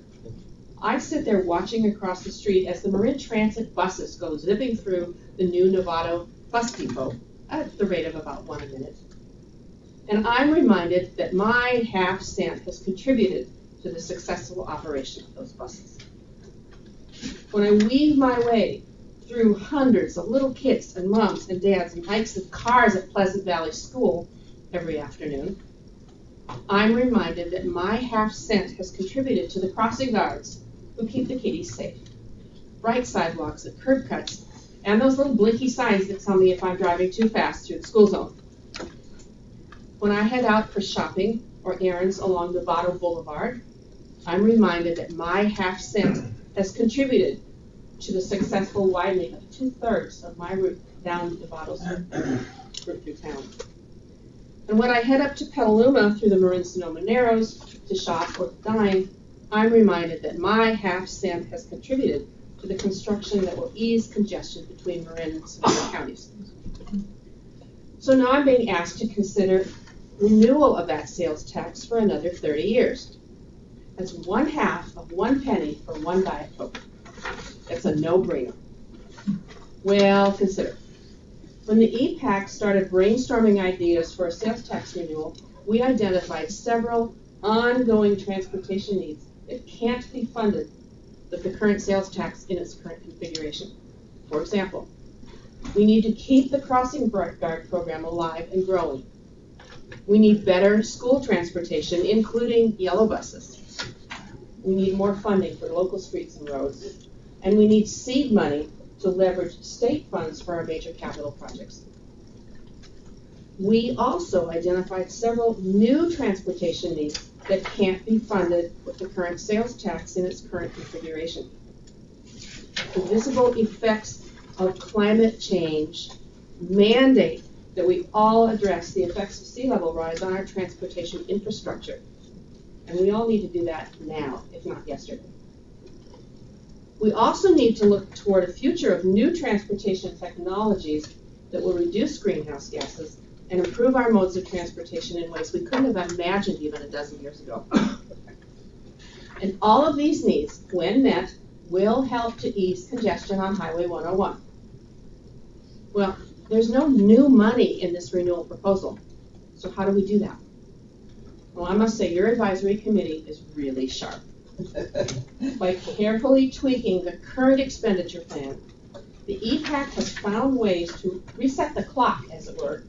I sit there watching across the street as the Marin Transit buses go zipping through the new Novato bus depot at the rate of about 1 a minute. And I'm reminded that my 1/2 cent has contributed to the successful operation of those buses. When I weave my way through hundreds of little kids and moms and dads and hikes of cars at Pleasant Valley School every afternoon, I'm reminded that my 1/2 cent has contributed to the crossing guards who keep the kiddies safe, bright sidewalks at curb cuts, and those little blinky signs that tell me if I'm driving too fast through the school zone. When I head out for shopping or errands along Novato Boulevard, I'm reminded that my 1/2 cent has contributed to the successful widening of 2/3 of my route down Novato's route through town. And when I head up to Petaluma through the Marin-Sonoma Narrows to shop or to dine, I'm reminded that my 1/2 cent has contributed to the construction that will ease congestion between Marin and Sonoma counties. So now I'm being asked to consider renewal of that sales tax for another 30 years. That's 1/2 of 1 penny for 1 Diet Coke. That's a no-brainer. Well, consider. When the EPAC started brainstorming ideas for a sales tax renewal, we identified several ongoing transportation needs that can't be funded with the current sales tax in its current configuration. For example, we need to keep the crossing guard program alive and growing. We need better school transportation, including yellow buses. We need more funding for local streets and roads. And we need seed money to leverage state funds for our major capital projects. We also identified several new transportation needs that can't be funded with the current sales tax in its current configuration. The visible effects of climate change mandate that we all address the effects of sea level rise on our transportation infrastructure. And we all need to do that now, if not yesterday. We also need to look toward a future of new transportation technologies that will reduce greenhouse gases and improve our modes of transportation in ways we couldn't have imagined even a dozen years ago. And all of these needs, when met, will help to ease congestion on Highway 101. Well, there's no new money in this renewal proposal. So how do we do that? Well, I must say your advisory committee is really sharp. By carefully tweaking the current expenditure plan, the EPAC has found ways to reset the clock, as it were,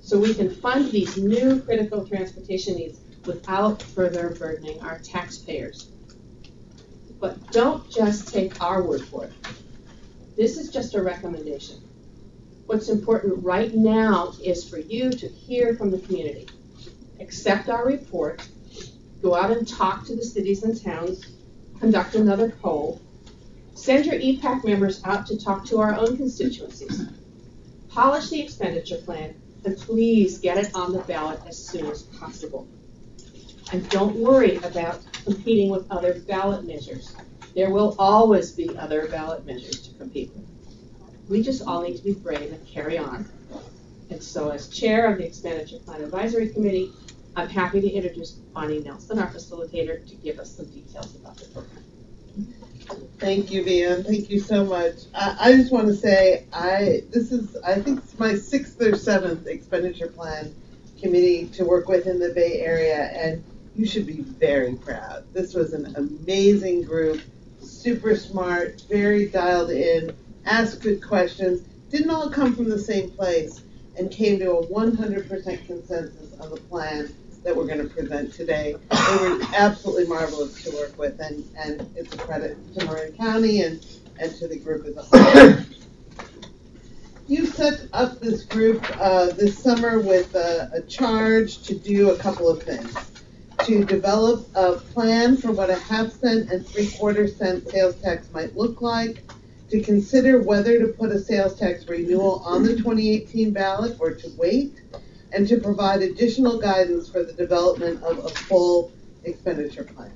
so we can fund these new critical transportation needs without further burdening our taxpayers. But don't just take our word for it. This is just a recommendation. What's important right now is for you to hear from the community. Accept our report, go out and talk to the cities and towns, conduct another poll, send your EPAC members out to talk to our own constituencies, polish the expenditure plan, and please get it on the ballot as soon as possible. And don't worry about competing with other ballot measures. There will always be other ballot measures to compete with. We just all need to be brave and carry on. And so as chair of the Expenditure Plan Advisory Committee, I'm happy to introduce Bonnie Nelson, our facilitator, to give us some details about the program. Thank you, Van. Thank you so much. I just want to say, this is, I think it's my 6th or 7th expenditure plan committee to work with in the Bay Area, and you should be very proud. This was an amazing group, super smart, very dialed in, asked good questions, didn't all come from the same place, and came to a 100% consensus on the plan that we're going to present today. They were absolutely marvelous to work with, and it's a credit to Marin County and to the group as a whole. You set up this group this summer with a charge to do a couple of things. To develop a plan for what a 1/2 cent and 3/4 cent sales tax might look like, to consider whether to put a sales tax renewal on the 2018 ballot or to wait, and to provide additional guidance for the development of a full expenditure plan.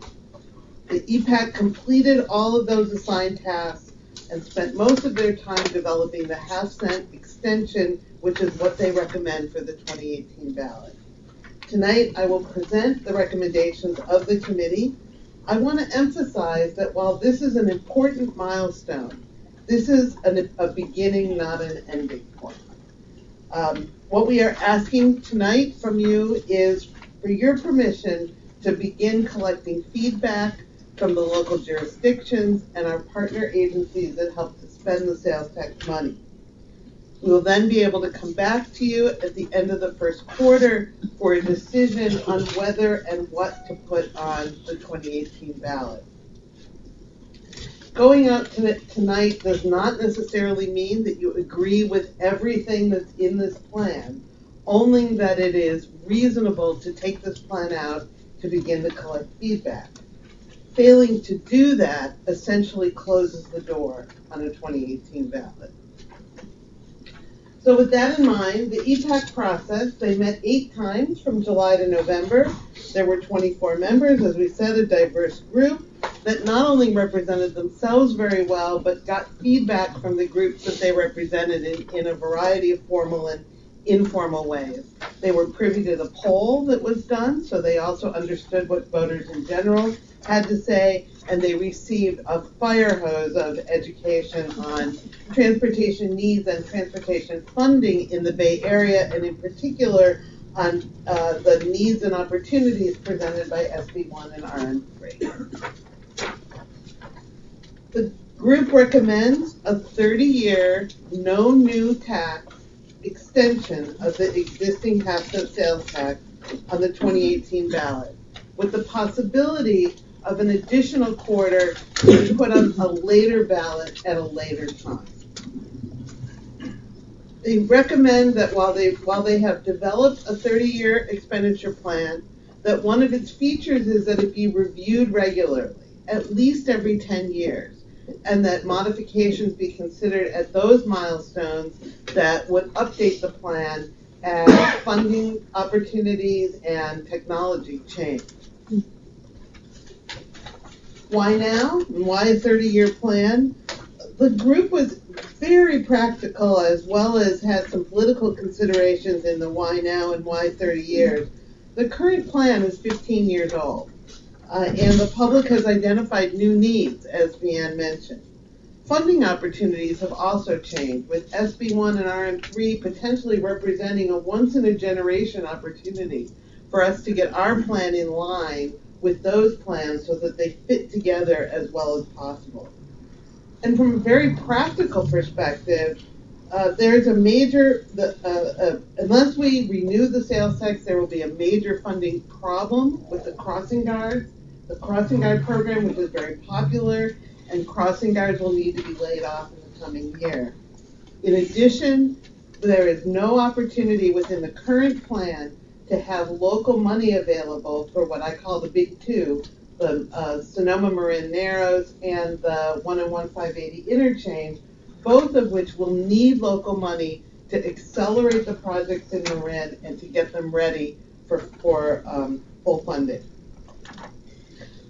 The EPAC completed all of those assigned tasks and spent most of their time developing the 1/2 cent extension, which is what they recommend for the 2018 ballot. Tonight, I will present the recommendations of the committee. I want to emphasize that while this is an important milestone, this is a beginning, not an ending point. What we are asking tonight from you is for your permission to begin collecting feedback from the local jurisdictions and our partner agencies that help to spend the sales tax money. We will then be able to come back to you at the end of the first quarter for a decision on whether and what to put on the 2018 ballot. Going out tonight does not necessarily mean that you agree with everything that's in this plan, only that it is reasonable to take this plan out to begin to collect feedback. Failing to do that essentially closes the door on a 2018 ballot. So with that in mind, the EPAC process, they met 8 times from July to November. There were 24 members, as we said, a diverse group that not only represented themselves very well, but got feedback from the groups that they represented in a variety of formal and informal ways. They were privy to the poll that was done, so they also understood what voters in general had to say, and they received a fire hose of education on transportation needs and transportation funding in the Bay Area, and in particular on the needs and opportunities presented by SB1 and RM3. The group recommends a 30-year, no new tax extension of the existing 1/2 cent sales tax on the 2018 ballot, with the possibility of an additional quarter to be put on a later ballot at a later time. They recommend that while they have developed a 30-year expenditure plan, that one of its features is that it be reviewed regularly, at least every 10 years, and that modifications be considered at those milestones that would update the plan as funding opportunities and technology change. Why now? And why a 30-year plan? The group was very practical, as well as had some political considerations in the why now and why 30 years. The current plan is 15 years old, and the public has identified new needs, as Leanne mentioned. Funding opportunities have also changed, with SB1 and RM3 potentially representing a once-in-a-generation opportunity for us to get our plan in line with those plans so that they fit together as well as possible. And from a very practical perspective, there's a major, unless we renew the sales tax, there will be a major funding problem with the crossing guard program, which is very popular, and crossing guards will need to be laid off in the coming year. In addition, there is no opportunity within the current plan to have local money available for what I call the big two, the Sonoma Marin Narrows and the 101-580 interchange, both of which will need local money to accelerate the projects in Marin and to get them ready for full funding.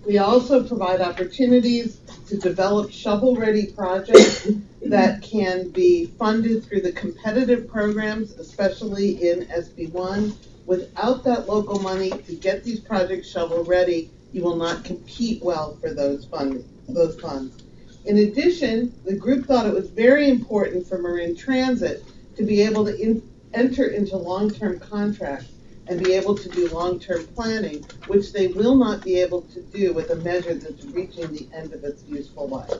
We also provide opportunities to develop shovel-ready projects that can be funded through the competitive programs, especially in SB1. Without that local money to get these projects shovel-ready, you will not compete well for those funds. In addition, the group thought it was very important for Marin Transit to be able to enter into long-term contracts and be able to do long-term planning, which they will not be able to do with a measure that's reaching the end of its useful life.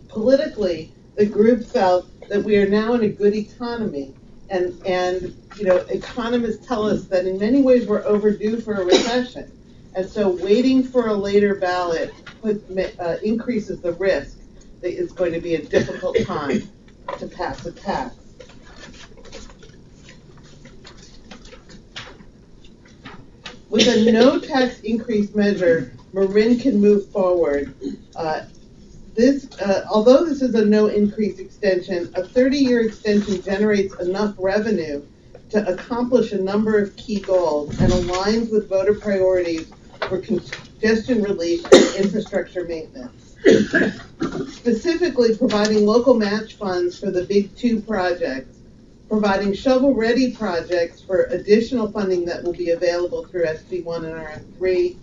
Politically, the group felt that we are now in a good economy, and economists tell us that in many ways we're overdue for a recession, and so waiting for a later ballot increases the risk that it's going to be a difficult time to pass a tax. With a no tax increase measure, Marin can move forward. Although this is a no increase extension, a 30-year extension generates enough revenue to accomplish a number of key goals and aligns with voter priorities for congestion relief and infrastructure maintenance. Specifically, providing local match funds for the Big Two projects, providing shovel-ready projects for additional funding that will be available through SB1 and RM3,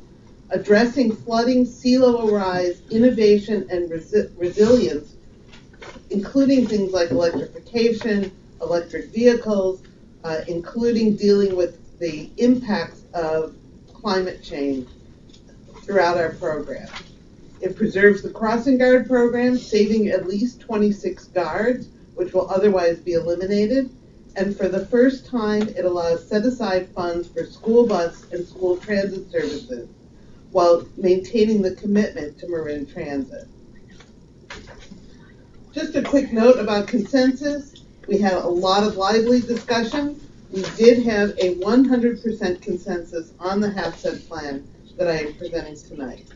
addressing flooding, sea level rise, innovation, and resilience, including things like electrification, electric vehicles, including dealing with the impacts of climate change throughout our program. It preserves the crossing guard program, saving at least 26 guards, which will otherwise be eliminated. And for the first time, it allows set-aside funds for school bus and school transit services, while maintaining the commitment to Marin Transit. Just a quick note about consensus. We had a lot of lively discussion. We did have a 100% consensus on the half-cent plan that I am presenting tonight.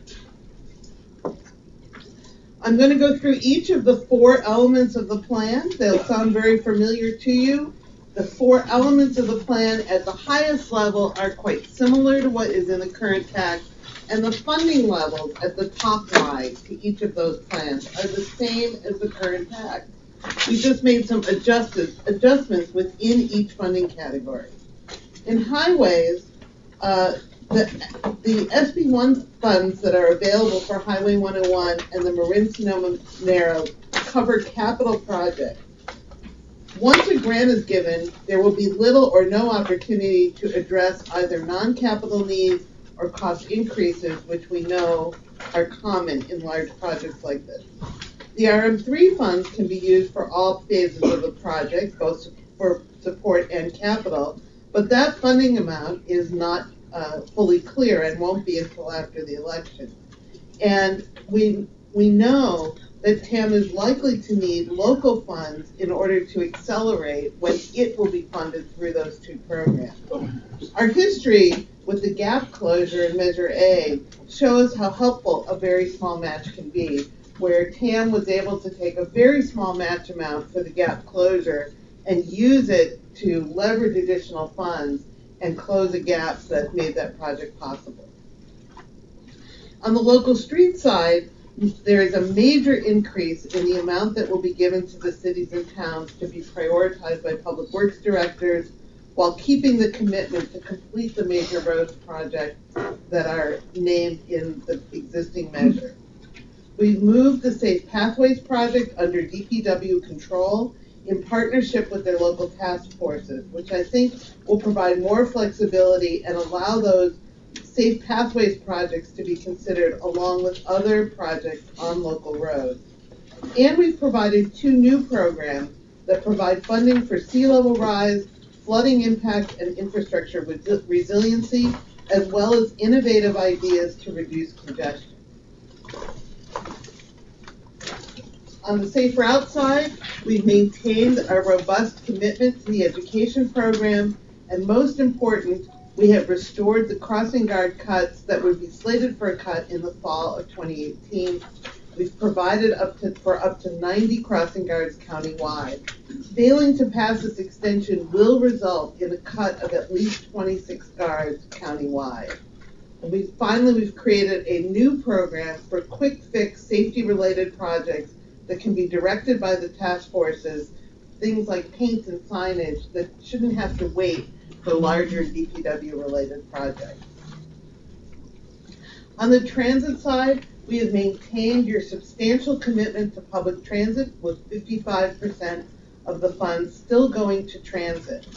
I'm going to go through each of the 4 elements of the plan. They'll sound very familiar to you. The 4 elements of the plan at the highest level are quite similar to what is in the current tax, and the funding levels at the top line to each of those plans are the same as the current tax. We just made some adjustments within each funding category. In highways, the SB1 funds that are available for Highway 101 and the Marin-Sonoma Narrow cover capital projects. Once a grant is given, there will be little or no opportunity to address either non-capital needs or cost increases, which we know are common in large projects like this. The RM3 funds can be used for all phases of the project, both for support and capital, but that funding amount is not fully clear and won't be until after the election. And we know that TAM is likely to need local funds in order to accelerate when it will be funded through those 2 programs. Our history with the gap closure in Measure A shows how helpful a very small match can be, where TAM was able to take a very small match amount for the gap closure and use it to leverage additional funds and close a gap that made that project possible. On the local street side, there is a major increase in the amount that will be given to the cities and towns to be prioritized by public works directors, while keeping the commitment to complete the major roads projects that are named in the existing measure. We've moved the Safe Pathways project under DPW control in partnership with their local task forces, which I think will provide more flexibility and allow those Safe Pathways projects to be considered along with other projects on local roads. And we've provided 2 new programs that provide funding for sea level rise, flooding impact, and infrastructure resiliency, as well as innovative ideas to reduce congestion. On the Safe Route side, we've maintained a robust commitment to the education program, and most important, we have restored the crossing guard cuts that would be slated for a cut in the fall of 2018. We've provided for up to 90 crossing guards countywide. Failing to pass this extension will result in a cut of at least 26 guards countywide. And we've created a new program for quick fix safety-related projects that can be directed by the task forces, things like paint and signage that shouldn't have to wait for larger DPW-related projects. On the transit side, we have maintained your substantial commitment to public transit, with 55% of the funds still going to transit.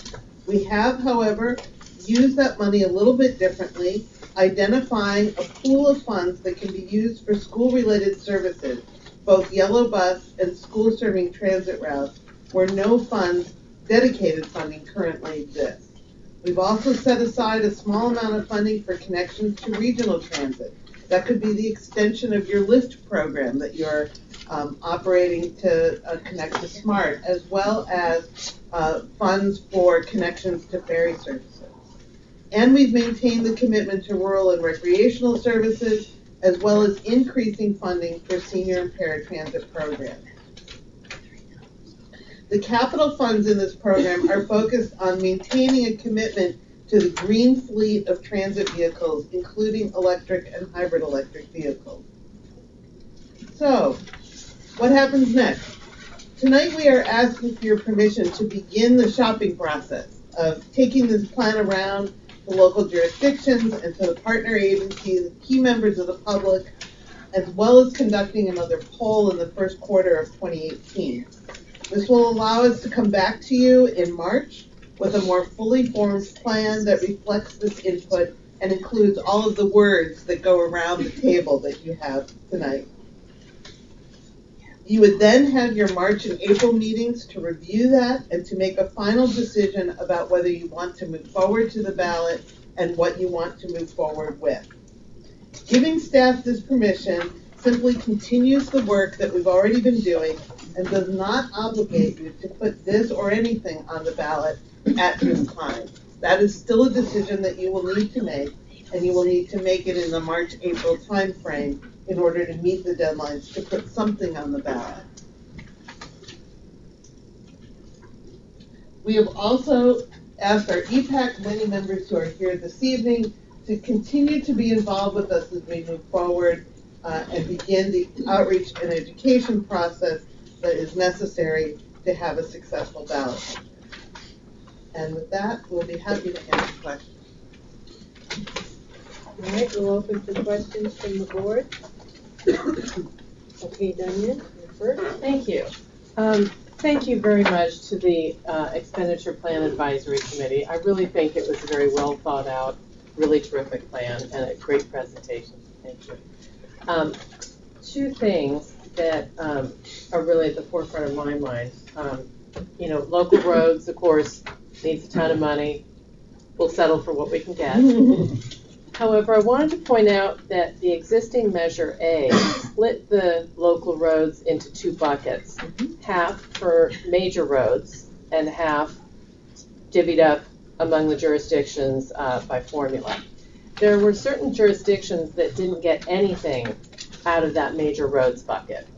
We have, however, used that money a little bit differently, identifying a pool of funds that can be used for school-related services, both yellow bus and school-serving transit routes, where no funds, dedicated funding currently exists. We've also set aside a small amount of funding for connections to regional transit. That could be the extension of your LIFT program that you're operating to connect to SMART, as well as funds for connections to ferry services. And we've maintained the commitment to rural and recreational services, as well as increasing funding for senior and paratransit programs. The capital funds in this program are focused on maintaining a commitment to the green fleet of transit vehicles, including electric and hybrid electric vehicles. So, what happens next? Tonight we are asking for your permission to begin the shopping process of taking this plan around to local jurisdictions and to the partner agencies, key members of the public, as well as conducting another poll in the first quarter of 2018. This will allow us to come back to you in March with a more fully formed plan that reflects this input and includes all of the words that go around the table that you have tonight. You would then have your March and April meetings to review that and to make a final decision about whether you want to move forward to the ballot and what you want to move forward with. Giving staff this permission simply continues the work that we've already been doing and does not obligate you to put this or anything on the ballot at this time. That is still a decision that you will need to make, and you will need to make it in the March-April timeframe in order to meet the deadlines to put something on the ballot. We have also asked our EPAC committee members who are here this evening to continue to be involved with us as we move forward and begin the outreach and education process that is necessary to have a successful ballot. And with that, we'll be happy to answer questions. All right, we'll open for questions from the board. Okay, Danya, you're first. Thank you. Thank you very much to the Expenditure Plan Advisory Committee. I really think it was a very well thought out, really terrific plan and a great presentation. Thank you. Two things that are really at the forefront of my mind. Local roads, of course, needs a ton of money. We'll settle for what we can get. However, I wanted to point out that the existing Measure A split the local roads into two buckets, half for major roads and half divvied up among the jurisdictions by formula. There were certain jurisdictions that didn't get anything out of that major roads bucket.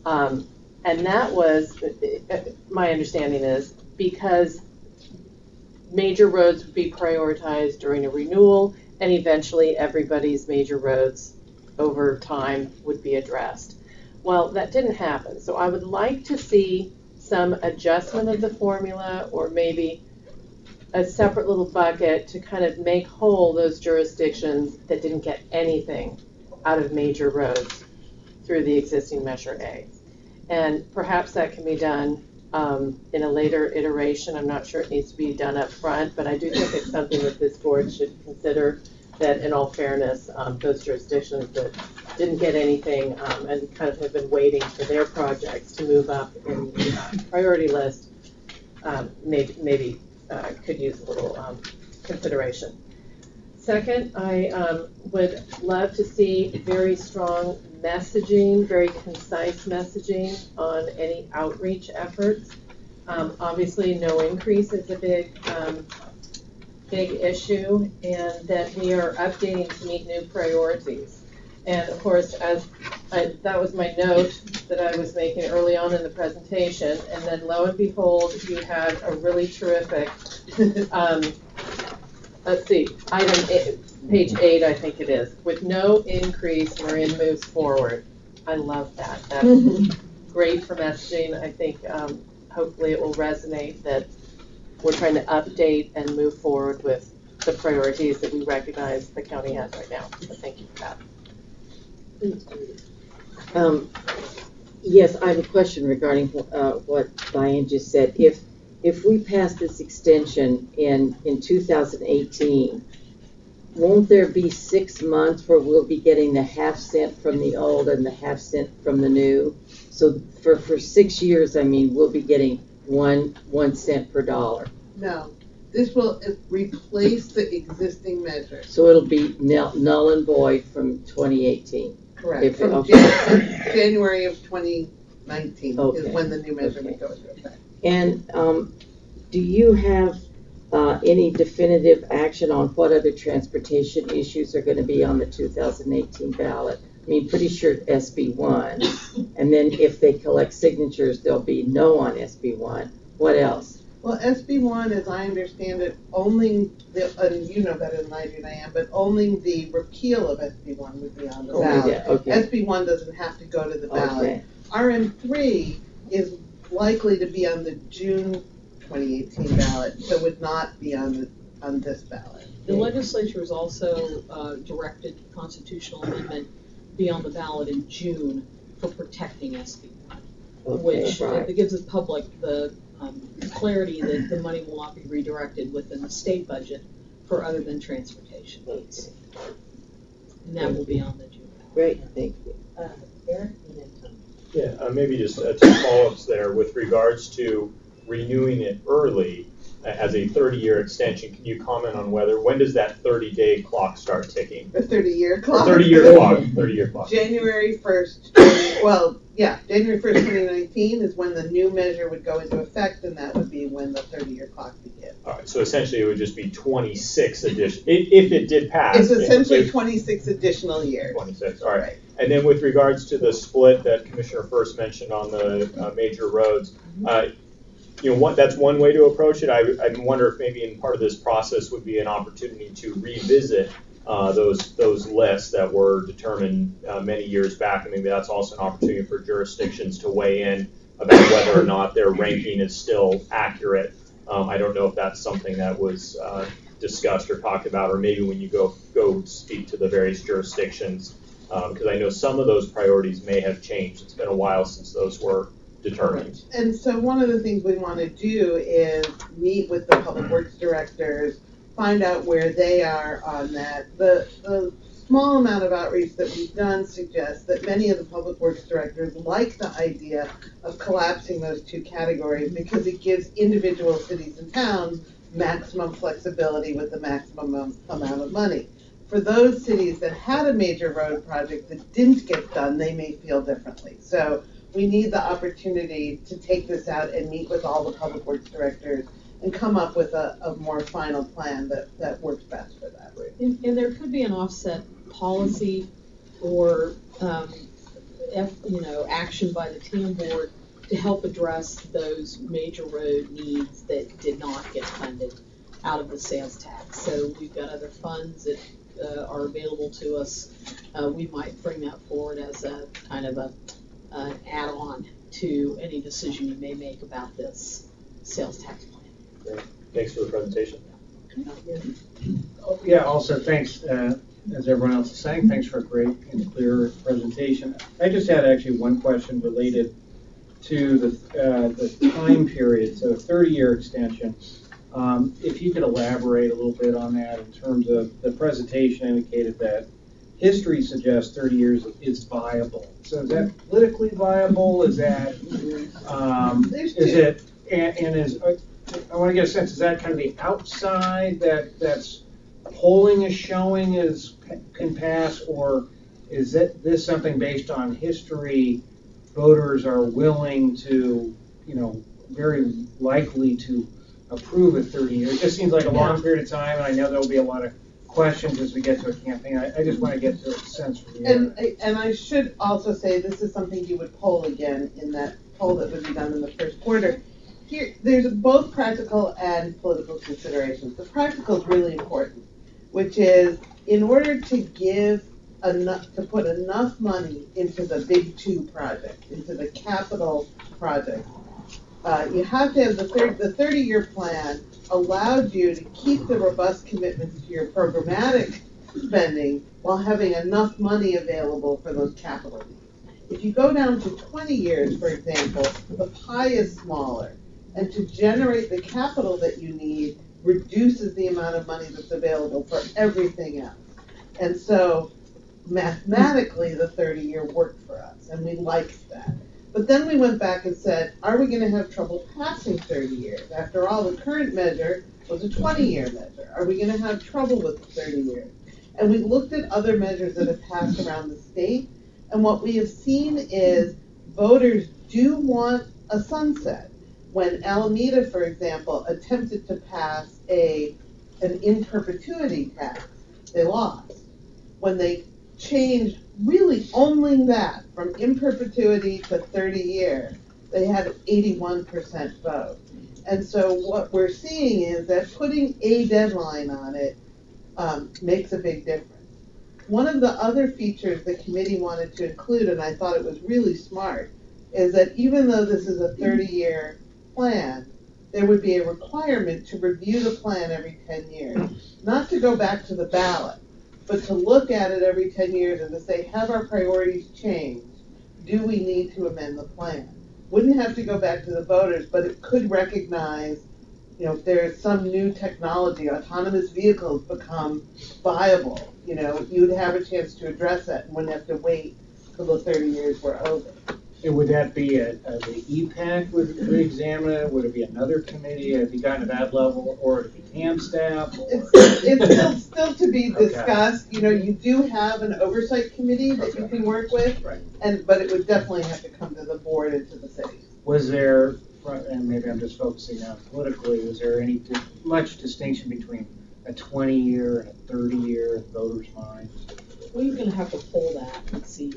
And that was, my understanding is, because major roads would be prioritized during a renewal, and eventually everybody's major roads over time would be addressed. Well, that didn't happen. So I would like to see some adjustment of the formula, or maybe a separate little bucket to kind of make whole those jurisdictions that didn't get anything out of major roads through the existing Measure A. And perhaps that can be done in a later iteration. I'm not sure it needs to be done up front, but I do think it's something that this board should consider, that in all fairness, those jurisdictions that didn't get anything and kind of have been waiting for their projects to move up in the priority list maybe could use a little consideration. Second, I would love to see very strong messaging, very concise messaging on any outreach efforts. Obviously, no increase is a big issue, and that we are updating to meet new priorities. And of course, that was my note that I was making early on in the presentation, and then lo and behold, you had a really terrific, let's see, page 8, I think it is. With no increase, Marin moves forward. I love that. That's great for messaging. I think hopefully it will resonate that we're trying to update and move forward with the priorities that we recognize the county has right now. So thank you for that. Yes, I have a question regarding what Diane just said. If if we pass this extension in 2018, won't there be 6 months where we'll be getting the half cent from the old and the half cent from the new? So for 6 years, I mean, we'll be getting one cent per dollar. No, this will replace the existing measure. So it'll be null and void from 2018. Correct. From okay. January of 2019 is when the new measure would go into effect. And do you have any definitive action on what other transportation issues are going to be on the 2018 ballot? I mean, pretty sure SB1. And then if they collect signatures, there'll be no on SB1. What else? Well, SB1, as I understand it, only, and you know better than I do, Diane, but only the repeal of SB1 would be on the ballot. Yeah, okay. SB1 doesn't have to go to the ballot. Okay. RM3 is likely to be on the June 2018 ballot, so would not be on this ballot. The legislature has also directed constitutional amendment be on the ballot in June for protecting SB1, which it gives the public the clarity that the money will not be redirected within the state budget for other than transportation needs. And that will be on the June ballot. Great, thank you. Eric? Yeah, maybe just 2 follow-ups there with regards to renewing it early as a 30-year extension. Can you comment on when does that 30-day clock start ticking? A 30-year clock. 30-year clock. 30-year clock. January 1st. January 1st, 2019 is when the new measure would go into effect, and that would be when the 30-year clock begins. All right. So essentially, it would just be 26 additional. If it did pass, it's essentially 26 additional years. 26. All right. And then with regards to the split that Commissioner First mentioned on the major roads. That's one way to approach it. I wonder if maybe in part of this process would be an opportunity to revisit those lists that were determined many years back, and maybe that's also an opportunity for jurisdictions to weigh in about whether or not their ranking is still accurate. I don't know if that's something that was discussed or talked about, or maybe when you go speak to the various jurisdictions, because I know some of those priorities may have changed. It's been a while since those were determined. And so one of the things we want to do is meet with the public works directors, find out where they are on that. The small amount of outreach that we've done suggests that many of the public works directors like the idea of collapsing those two categories because it gives individual cities and towns maximum flexibility with the maximum amount of money. For those cities that had a major road project that didn't get done, they may feel differently. So we need the opportunity to take this out and meet with all the public works directors and come up with a more final plan that works best for that. And there could be an offset policy or action by the TAM board to help address those major road needs that did not get funded out of the sales tax. So we've got other funds that are available to us. We might bring that forward as a kind of an add-on to any decision you may make about this sales tax plan. Great. Thanks for the presentation. Yeah, also thanks, as everyone else is saying, thanks for a great and clear presentation. I just had actually one question related to the time period, so 30-year extension. If you could elaborate a little bit on that in terms of the presentation indicated that history suggests 30 years is viable. So is that politically viable? Is that, I want to get a sense, is that kind of the outside that's polling is showing can pass, or is this something based on history? Voters are willing to, very likely to approve at 30 years. It just seems like a long period of time, and I know there'll be a lot of questions as we get to a campaign. I just want to get to a sense from you. And I should also say this is something you would poll again in that poll that would be done in the first quarter. Here, there's both practical and political considerations. The practical is really important, which is in order to put enough money into the big two project, into the capital project, you have to have the 30-year plan allowed you to keep the robust commitments to your programmatic spending while having enough money available for those capital needs. If you go down to 20 years, for example, the pie is smaller. And to generate the capital that you need reduces the amount of money that's available for everything else. And so mathematically, the 30-year worked for us, and we liked that. But then we went back and said, are we going to have trouble passing 30 years? After all, the current measure was a 20-year measure. Are we going to have trouble with the 30 years? And we looked at other measures that have passed around the state, and what we have seen is voters do want a sunset. When Alameda, for example, attempted to pass an in perpetuity tax, they lost. When they changed really only that from in perpetuity to 30 years, they had an 81% vote. And so what we're seeing is that putting a deadline on it makes a big difference. One of the other features the committee wanted to include, and I thought it was really smart, is that even though this is a 30-year plan, there would be a requirement to review the plan every 10 years. Not to go back to the ballot, but to look at it every 10 years and to say, have our priorities changed? Do we need to amend the plan? Wouldn't have to go back to the voters, but it could recognize, you know, if there's some new technology, autonomous vehicles become viable, you know, you'd have a chance to address that and wouldn't have to wait till the 30 years were over. And would that be the EPAC would examine it? Would it be another committee? Have you gotten to that level, or would it be TAM staff? It's still to be discussed. Okay. You know, you do have an oversight committee that you can work with, right. But it would definitely have to come to the board and to the city. Was there, and maybe I'm just focusing now politically, was there any much distinction between a 20-year and a 30-year in voters' minds? Well, you're going to have to pull that and see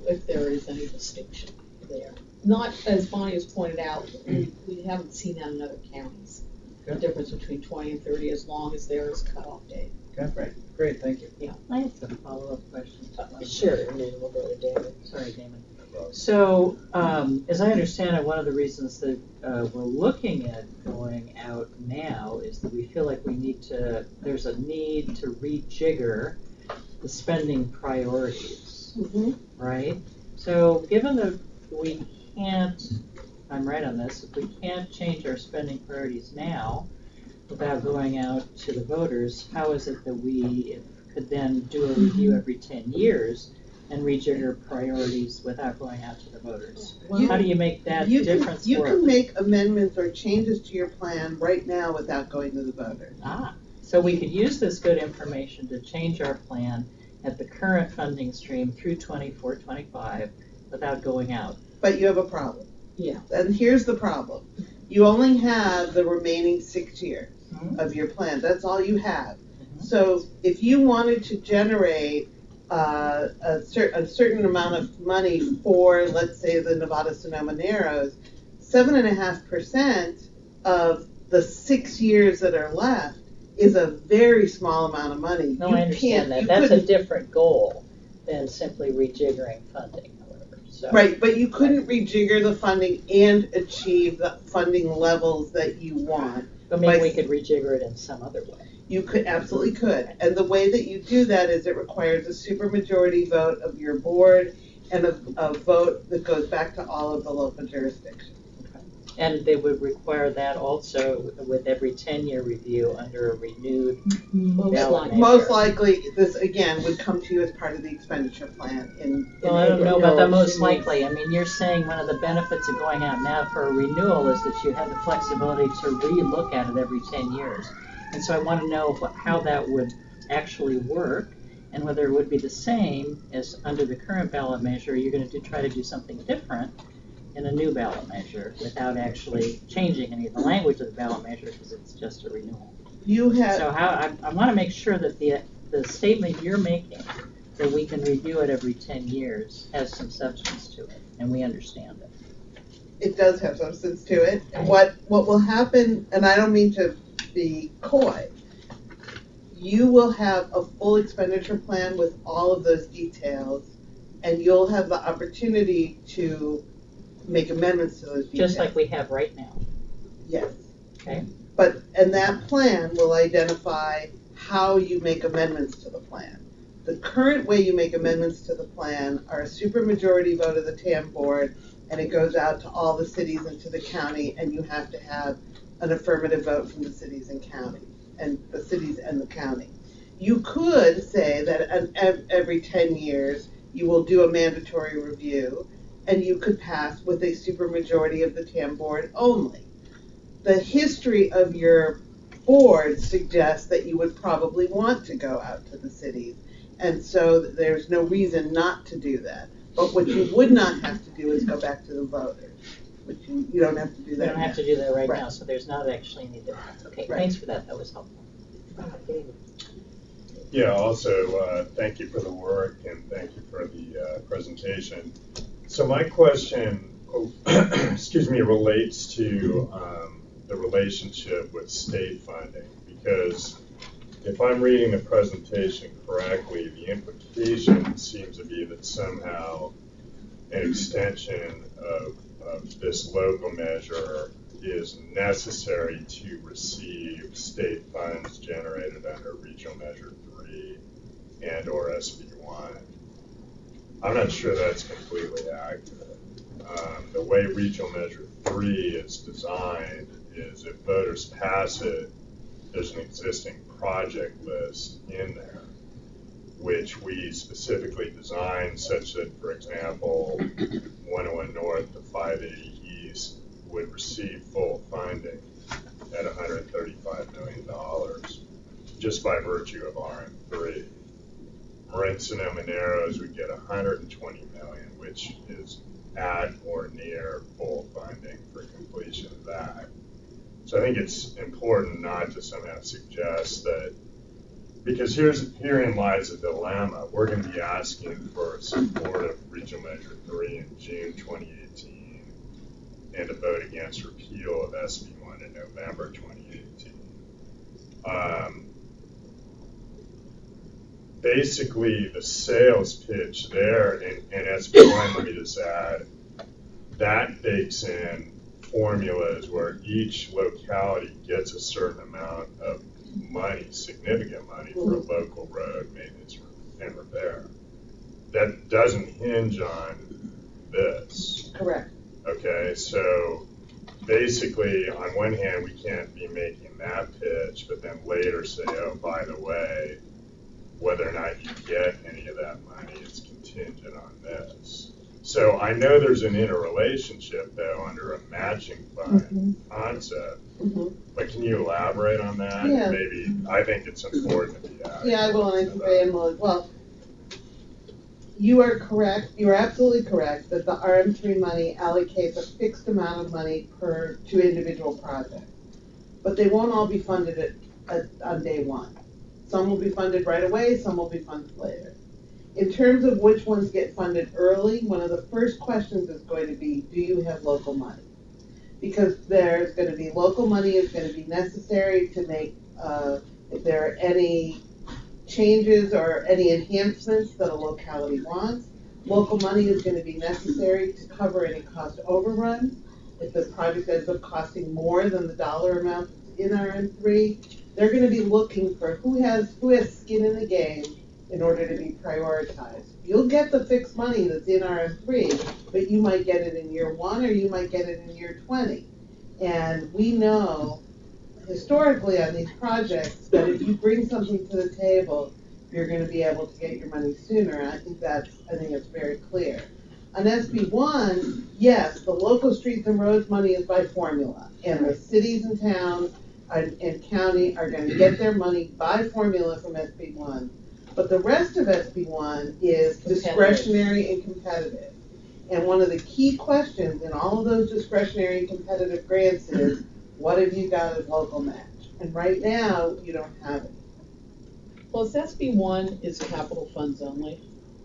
if there is any distinction there. Not, as Bonnie has pointed out, we haven't seen that in other counties. Okay. The difference between 20 and 30, as long as there is a cutoff date. Okay, right. Great, thank you. Yeah. I have some follow-up questions. Sure, and then we'll go to David. Sorry, Damon. So, as I understand it, one of the reasons that we're looking at going out now is that we feel like there's a need to rejigger the spending priorities. Mm-hmm. Right? So given that we can't, I'm right on this, if we can't change our spending priorities now without going out to the voters, how is it that we could then do a review every 10 years and rejigger priorities without going out to the voters? Well, how do you make that difference You work? can make amendments or changes to your plan right now without going to the voters. So we could use this good information to change our plan at the current funding stream through 24-25 without going out. But you have a problem. Yeah. And here's the problem. You only have the remaining 6 years of your plan. That's all you have. So if you wanted to generate a certain amount of money for, let's say, the Nevada-Sonoma Narrows, 7.5% of the 6 years that are left is a very small amount of money. No, I understand that. That's a different goal than simply rejiggering funding, however. So, right, but you couldn't rejigger the funding and achieve the funding levels that you want. But maybe we could rejigger it in some other way. You could, absolutely could. And the way that you do that is it requires a supermajority vote of your board and a vote that goes back to all of the local jurisdictions. And they would require that also with every 10-year review under a renewed ballot measure. Most likely, this again would come to you as part of the expenditure plan. Well, I don't know about the most likely. I mean, you're saying one of the benefits of going out now for a renewal is that you have the flexibility to re-look at it every 10 years. And so I want to know how that would actually work and whether it would be the same as under the current ballot measure. You're going to try to do something different in a new ballot measure without actually changing any of the language of the ballot measure because it's just a renewal. So I want to make sure that the statement you're making that we can review it every 10 years has some substance to it and we understand it. It does have substance to it. And what will happen, and I don't mean to be coy, you will have a full expenditure plan with all of those details and you'll have the opportunity to make amendments to those details. Just like we have right now. Yes. Okay. And that plan will identify how you make amendments to the plan. The current way you make amendments to the plan are a supermajority vote of the TAM board, and it goes out to all the cities and to the county, and you have to have an affirmative vote from the cities and county, and the cities and the county. You could say that every 10 years you will do a mandatory review, and you could pass with a supermajority of the TAM board only. The history of your board suggests that you would probably want to go out to the cities, and so there's no reason not to do that. But what you would not have to do is go back to the voters. But you don't have to do that. You don't have to do that right now, so there's not actually any difference. Okay, Right. Thanks for that. That was helpful. Yeah, also, thank you for the work and thank you for the presentation. So my question, excuse me, relates to the relationship with state funding, because if I'm reading the presentation correctly, the implication seems to be that somehow an extension of this local measure is necessary to receive state funds generated under Regional Measure 3 and or SB1. I'm not sure that's completely accurate. The way Regional Measure 3 is designed is if voters pass it, there's an existing project list in there, which we specifically designed such that, for example, 101 North to 580 East would receive full funding at $135 million just by virtue of RM3. Marin Sonoma Narrows would get $120 million, which is at or near full funding for completion of that. So I think it's important not to somehow suggest that, because herein lies a dilemma. We're going to be asking for support of Regional Measure 3 in June 2018 and a vote against repeal of SB1 in November 2018. Basically, the sales pitch there in SB1, let me just add, that bakes in formulas where each locality gets a certain amount of money, significant money, for local road maintenance and repair. That doesn't hinge on this. Correct. Okay, so basically, on one hand, we can't be making that pitch, but then later say, oh, by the way, whether or not you get any of that money is contingent on this. So I know there's an interrelationship, though, under a matching fund concept. But can you elaborate on that? Yeah. Maybe, I think it's important to be asked. Yeah, I will, and I think I am. Well, you are correct. You are absolutely correct that the RM3 money allocates a fixed amount of money to individual projects. But they won't all be funded on day one. Some will be funded right away, some will be funded later. In terms of which ones get funded early, one of the first questions is going to be, do you have local money? Because there's going to be local money is going to be necessary to make, if there are any changes or any enhancements that a locality wants. Local money is going to be necessary to cover any cost overruns. If the project ends up costing more than the dollar amount in RM3, they're going to be looking for who has skin in the game in order to be prioritized. You'll get the fixed money that's in RM3, but you might get it in year 1 or you might get it in year 20. And we know historically on these projects that if you bring something to the table, you're going to be able to get your money sooner. And I think that's very clear. On SB1, yes, the local streets and roads money is by formula, and the cities and towns and county are going to get their money by formula from SB1. But the rest of SB1 is discretionary and competitive. And one of the key questions in all of those discretionary and competitive grants is, what have you got as local match? And right now, you don't have it. Plus, SB1 is capital funds only.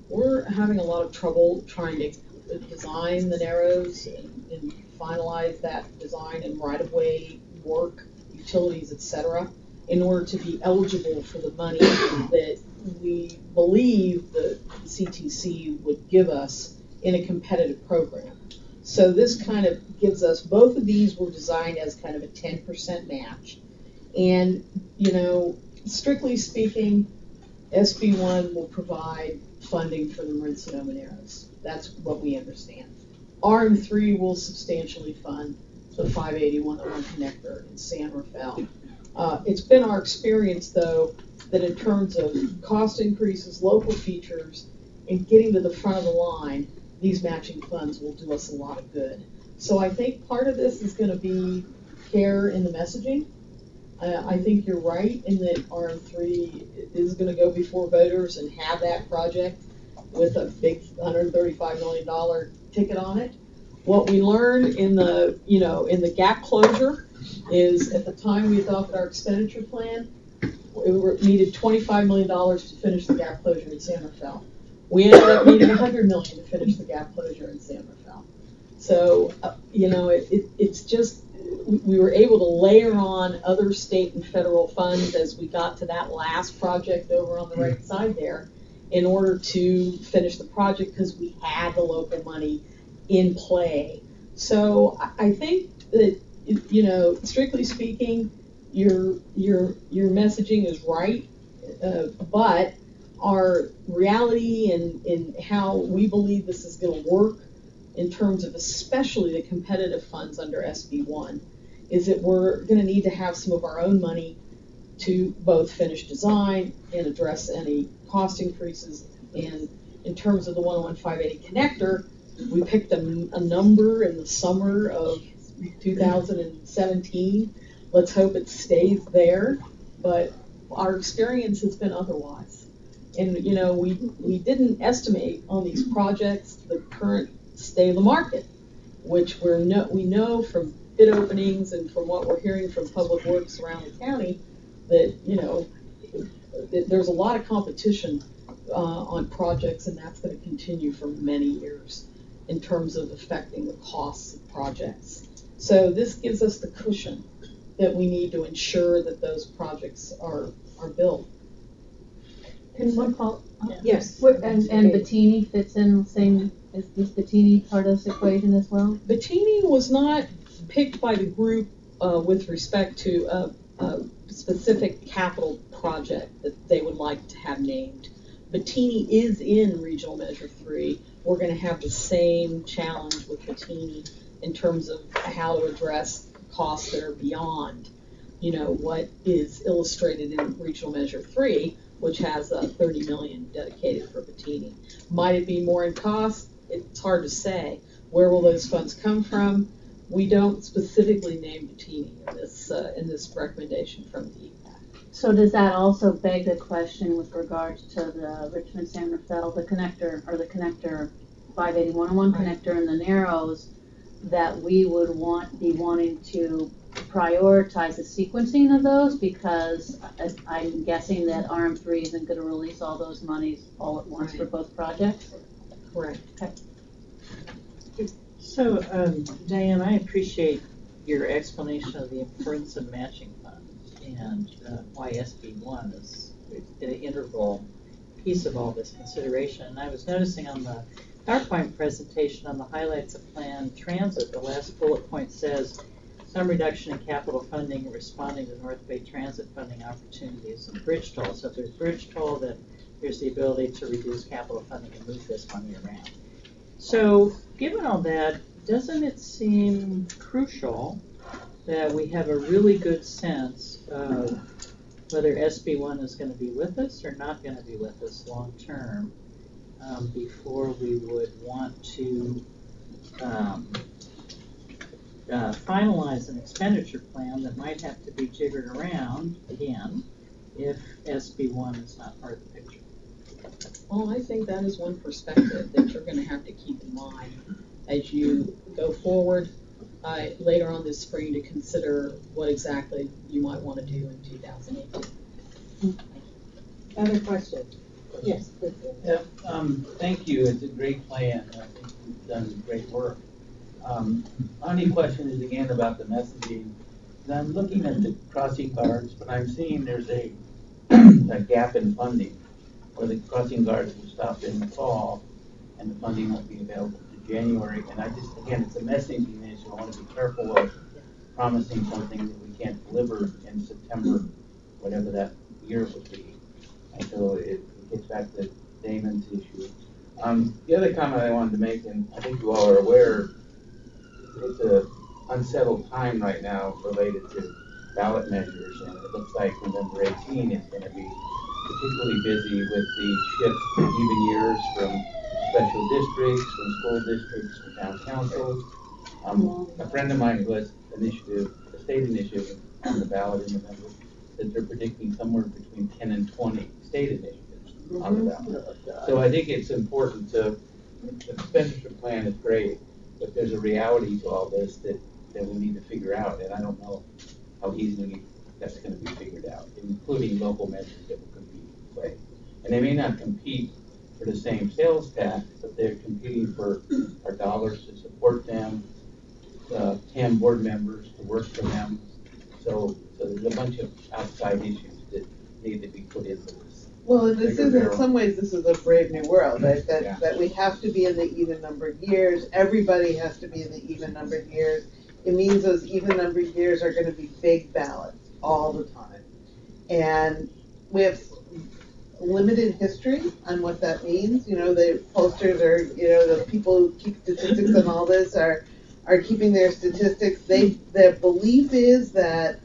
We're having a lot of trouble trying to design the narrows and finalize that design and right-of-way work, utilities, etc., in order to be eligible for the money that we believe the CTC would give us in a competitive program. So this kind of gives us, both of these were designed as kind of a 10% match. And, strictly speaking, SB1 will provide funding for the Marin Sonoma Narrows. That's what we understand. RM3 will substantially fund the 580-101 connector in San Rafael. It's been our experience, though, that in terms of cost increases, local features, and getting to the front of the line, these matching funds will do us a lot of good. So I think part of this is going to be care in the messaging. I think you're right in that RM3 is going to go before voters and have that project with a big $135 million ticket on it. What we learned in the gap closure is at the time we adopted our expenditure plan, we needed $25 million to finish the gap closure in San Rafael. We ended up needing $100 million to finish the gap closure in San Rafael. So, it's just, we were able to layer on other state and federal funds as we got to that last project over on the right side there in order to finish the project because we had the local money in play. So I think that, strictly speaking, your messaging is right, but our reality and how we believe this is going to work in terms of especially the competitive funds under SB1 is that we're going to need to have some of our own money to both finish design and address any cost increases. And in terms of the 101-580 connector, we picked a number in the summer of 2017. Let's hope it stays there, but our experience has been otherwise. And, we didn't estimate on these projects the current state of the market, which we know from bid openings and from what we're hearing from public works around the county that, there's a lot of competition on projects, and that's going to continue for many years in terms of affecting the costs of projects. So this gives us the cushion that we need to ensure that those projects are built. Can one call? Yes. And Bettini fits in the same, is Bettini part of this equation as well? Bettini was not picked by the group with respect to a specific capital project that they would like to have named. Bettini is in Regional Measure 3. We're going to have the same challenge with Bettini in terms of how to address costs that are beyond, what is illustrated in Regional Measure 3, which has $30 million dedicated for Bettini. Might it be more in cost? It's hard to say. Where will those funds come from? We don't specifically name Bettini in this recommendation from the EPAC. So does that also beg the question with regards to the Richmond San Rafael, the connector 580-101 connector in the Narrows, that we would be wanting to prioritize the sequencing of those, because I'm guessing that RM3 isn't going to release all those monies all at once for both projects? Right. Okay. So, Diane, I appreciate your explanation of the importance of matching funds and why SB1 is an integral piece of all this consideration. And I was noticing on the PowerPoint presentation on the highlights of planned transit, the last bullet point says some reduction in capital funding responding to North Bay transit funding opportunities and bridge toll. So if there's bridge toll, then there's the ability to reduce capital funding and move this money around. So given all that, doesn't it seem crucial that we have a really good sense of whether SB1 is going to be with us or not going to be with us long term before we would want to finalize an expenditure plan that might have to be jiggered around again if SB1 is not part of the picture? Well, I think that is one perspective that you're going to have to keep in mind as you go forward later on this spring to consider what exactly you might want to do in 2018. Other questions? Yes. Yeah, thank you. It's a great plan. I think you've done great work. Only question is again about the messaging. I'm looking at the crossing guards, but I'm seeing there's a gap in funding, where the crossing guards will stop in the fall, and the funding won't be available to January. And again, it's a messaging issue. I want to be careful of promising something that we can't deliver in September, whatever that year would be. And so it gets back to Damon's issue. The other comment I wanted to make, and I think you all are aware, it's a unsettled time right now related to ballot measures, and it looks like November 18 is going to be particularly busy with the shift to even years from special districts, from school districts, from town councils. A friend of mine who has a state initiative on the ballot in November, that they're predicting somewhere between 10 and 20 state initiatives on the ballot. So I think it's important the expenditure plan is great, but there's a reality to all this that we need to figure out, and I don't know how easily that's going to be figured out, including local measures that will compete in play. And they may not compete for the same sales tax, but they're competing for our dollars to support them, TAM board members to work for them. So there's a bunch of outside issues that need to be put into this. Well, and this is, in some ways, this is a brave new world, right? That we have to be in the even numbered years. Everybody has to be in the even numbered years. It means those even numbered years are going to be big ballots all the time. And we have limited history on what that means. You know, the pollsters are, you know, the people who keep statistics and all this are keeping their statistics. Their belief is that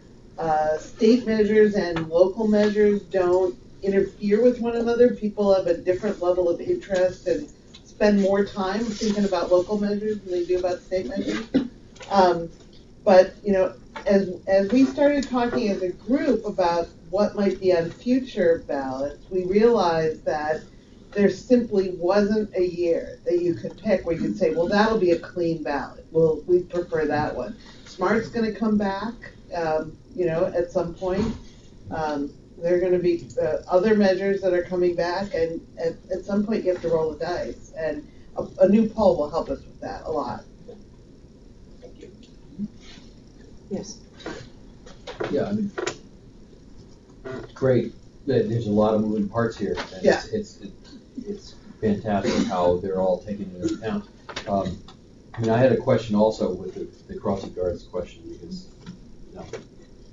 state measures and local measures don't interfere with one another. People have a different level of interest and spend more time thinking about local measures than they do about state measures. But you know, as we started talking as a group about what might be on future ballots, we realized that there simply wasn't a year that you could pick where you could say, well, that'll be a clean ballot. Well, we prefer that one. Smart's going to come back, you know, at some point. There are going to be other measures that are coming back, and at some point you have to roll the dice. And a new poll will help us with that a lot. Thank you. Yes. Yeah, I mean, great. There's a lot of moving parts here. And yeah. It's fantastic how they're all taken into account. I mean, I had a question also with the crossing guards question because, you know,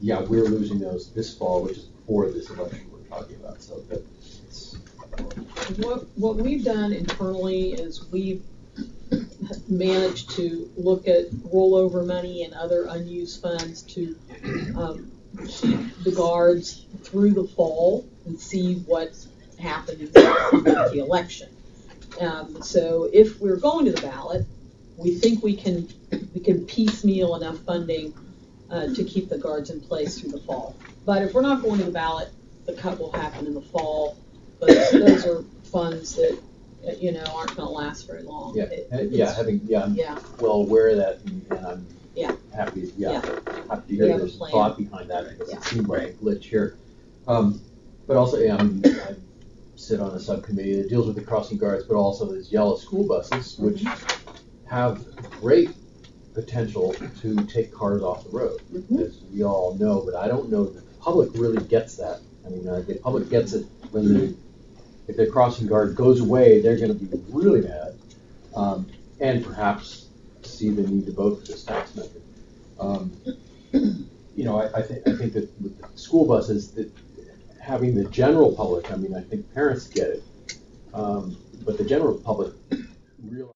yeah, we're losing those this fall, which is before this election we're talking about. So it's what we've done internally is we've managed to look at rollover money and other unused funds to keep the guards through the fall and see what happens with the election. So if we're going to the ballot, we think we can piecemeal enough funding to keep the guards in place through the fall. But if we're not going to the ballot, the cut will happen in the fall. But those are funds that you know aren't going to last very long. I'm well aware of that, and I'm happy. Happy to hear there's thought behind that because it seemed like a glitch here. But also, I sit on a subcommittee that deals with the crossing guards, but also these yellow school buses, which have great potential to take cars off the road, as we all know. But I don't know that the public really gets that. I mean, the public gets it when if the crossing guard goes away, they're going to be really mad, and perhaps see the need to vote for this tax measure. You know, I think that with the school buses, that having the general public, I mean, I think parents get it, but the general public realize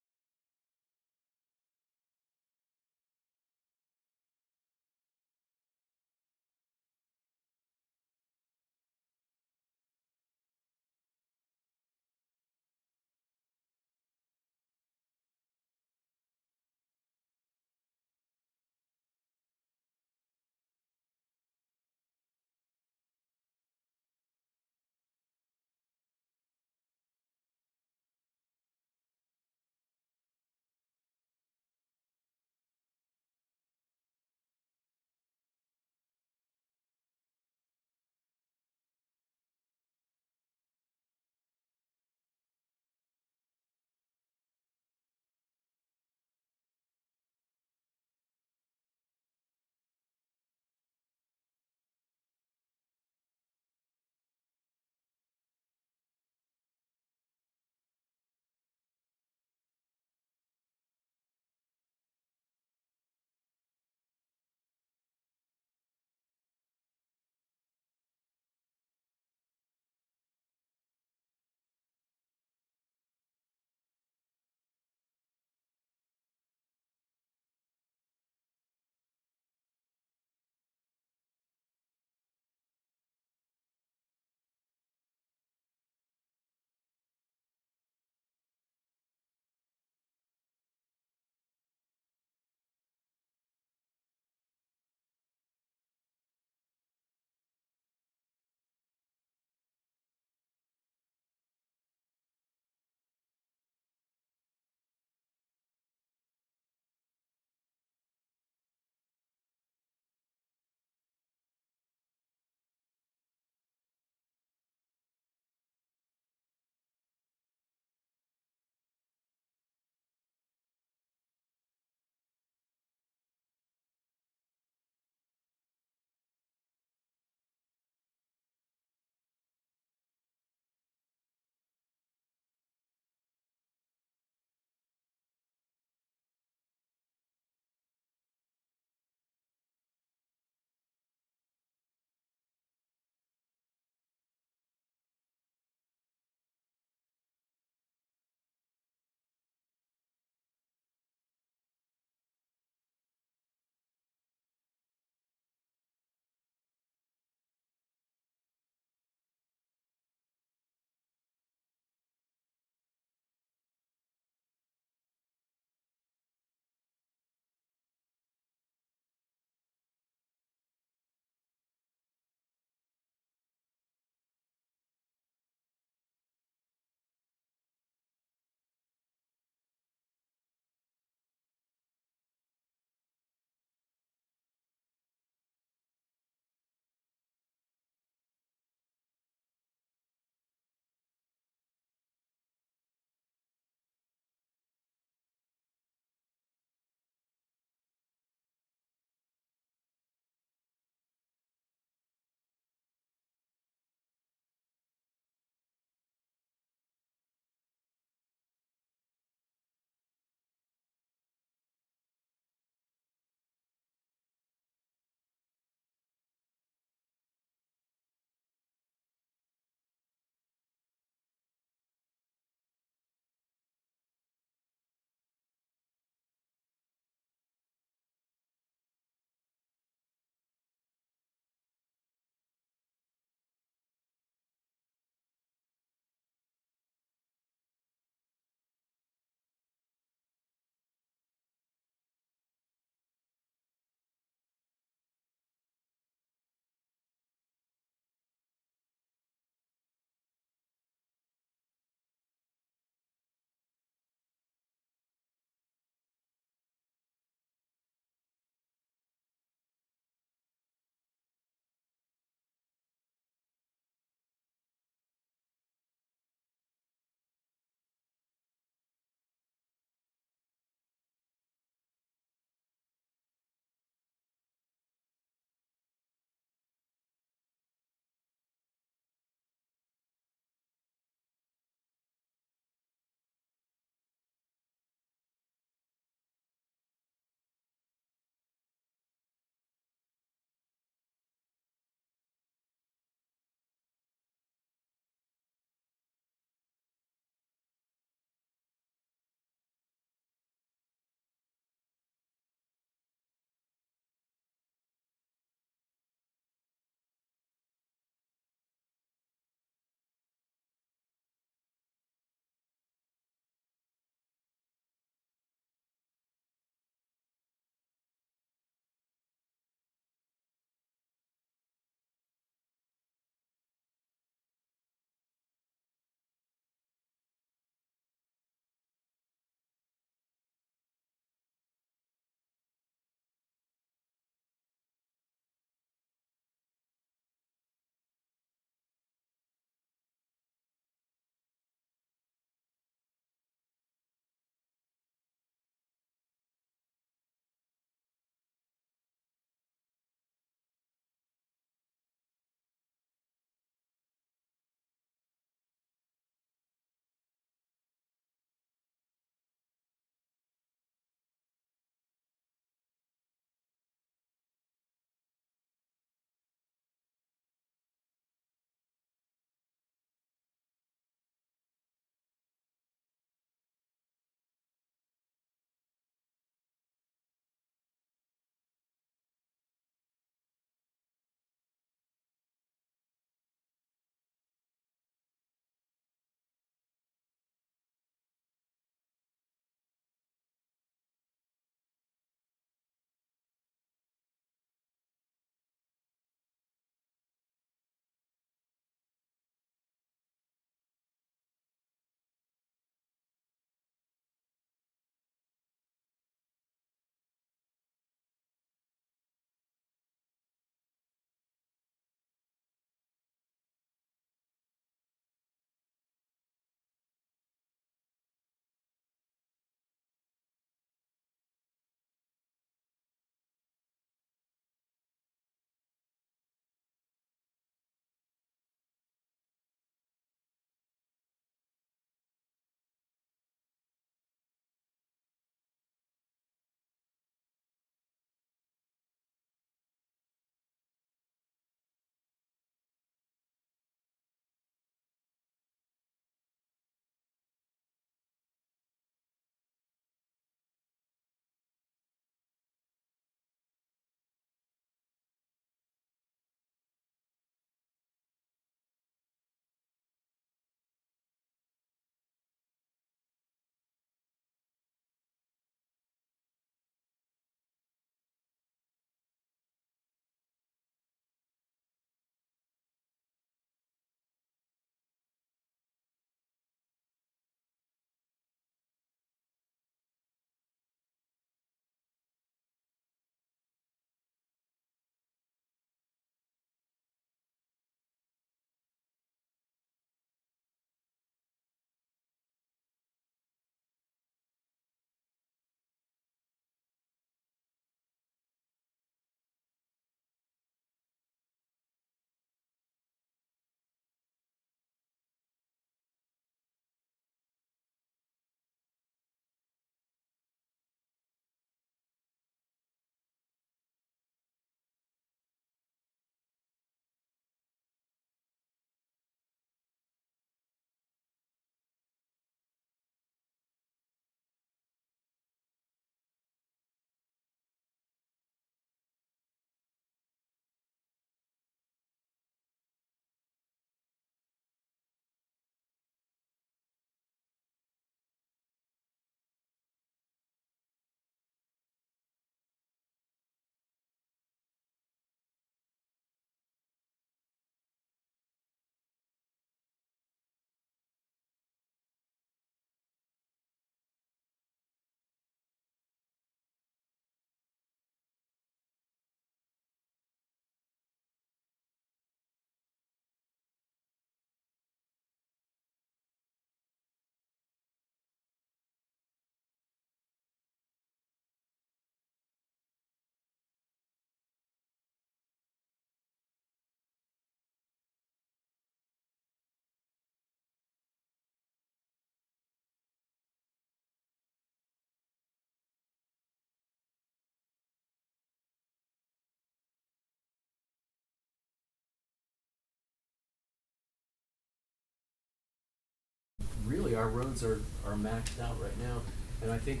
our roads are maxed out right now, and I think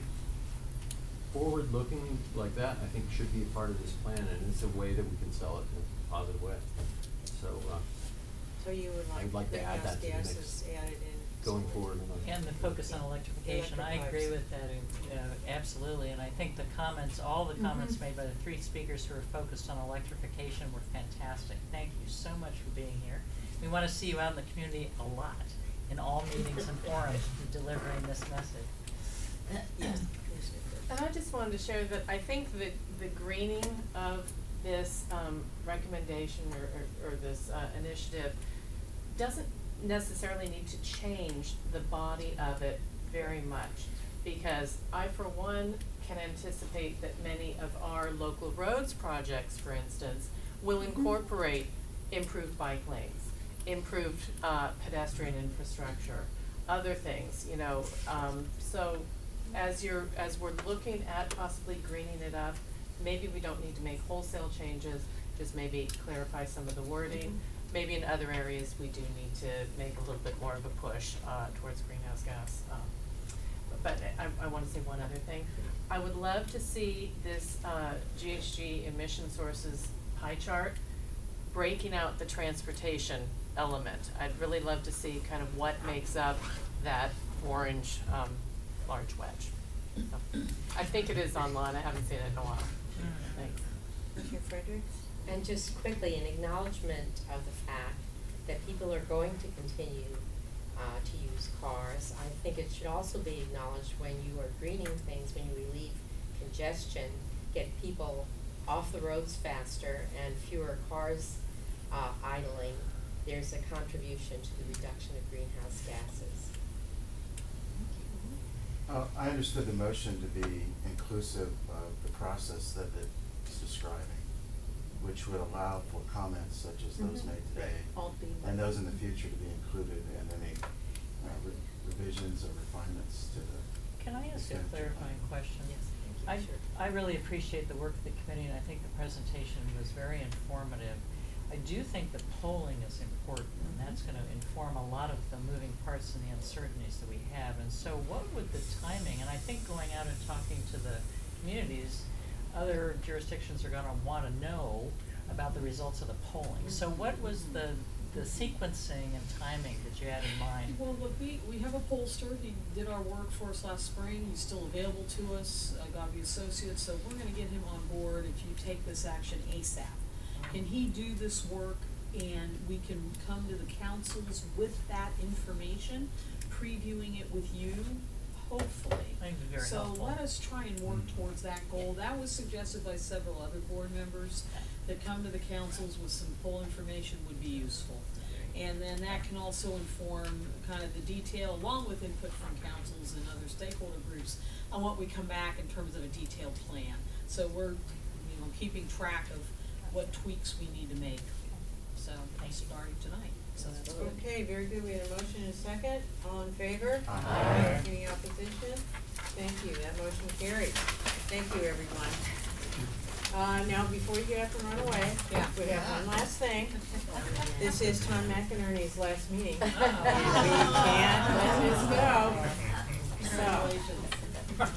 forward-looking like that, I think should be a part of this plan, and it's a way that we can sell it in a positive way. So you would I'd like to add that to the mix added in going forward. And the focus on electrification, I agree with that, absolutely. And I think the comments, all the comments made by the three speakers who are focused on electrification were fantastic. Thank you so much for being here. We want to see you out in the community a lot, in all meetings and forums, delivering this message. Yes. And I just wanted to share that I think that the greening of this recommendation or this initiative doesn't necessarily need to change the body of it very much, because I, for one, can anticipate that many of our local roads projects, for instance, will incorporate improved bike lanes, improved pedestrian infrastructure, other things, you know. So as we're looking at possibly greening it up, maybe we don't need to make wholesale changes, just maybe clarify some of the wording. Maybe in other areas we do need to make a little bit more of a push towards greenhouse gas. But I want to say one other thing. I would love to see this GHG emission sources pie chart breaking out the transportation element. I'd really love to see kind of what makes up that orange large wedge. So, I think it is online. I haven't seen it in a while. Thanks. Chair Fredericks? And just quickly, an acknowledgement of the fact that people are going to continue to use cars. I think it should also be acknowledged when you are greening things, when you relieve congestion, get people off the roads faster and fewer cars idling, there's a contribution to the reduction of greenhouse gases. I understood the motion to be inclusive of the process that it's describing, which would allow for comments such as those made today, and those in the future to be included in any revisions or refinements to the. Can I ask a clarifying question? Yes, thank you. I really appreciate the work of the committee, and I think the presentation was very informative. I do think the polling is important, and that's going to inform a lot of the moving parts and the uncertainties that we have. And so what would the timing, and I think going out and talking to the communities, other jurisdictions are going to want to know about the results of the polling. So what was the sequencing and timing that you had in mind? Well, look, we have a pollster. He did our work for us last spring. He's still available to us, Gavi Associates. So we're going to get him on board if you take this action ASAP. Can he do this work and we can come to the councils with that information, previewing it with you, hopefully. I think it'd be very so helpful. Let us try and work towards that goal. That was suggested by several other board members, that come to the councils with some poll information would be useful. And then that can also inform kind of the detail, along with input from councils and other stakeholder groups, on what we come back in terms of a detailed plan. So we're keeping track of what tweaks we need to make. So starting tonight. So that's okay, very good. We have a motion and a second. All in favor? Aye. Any opposition? Thank you. That motion carries. Thank you, everyone. Now, before you get up and run away, we have one last thing. This is Tom McInerney's last meeting. We can't let this go. So, I'm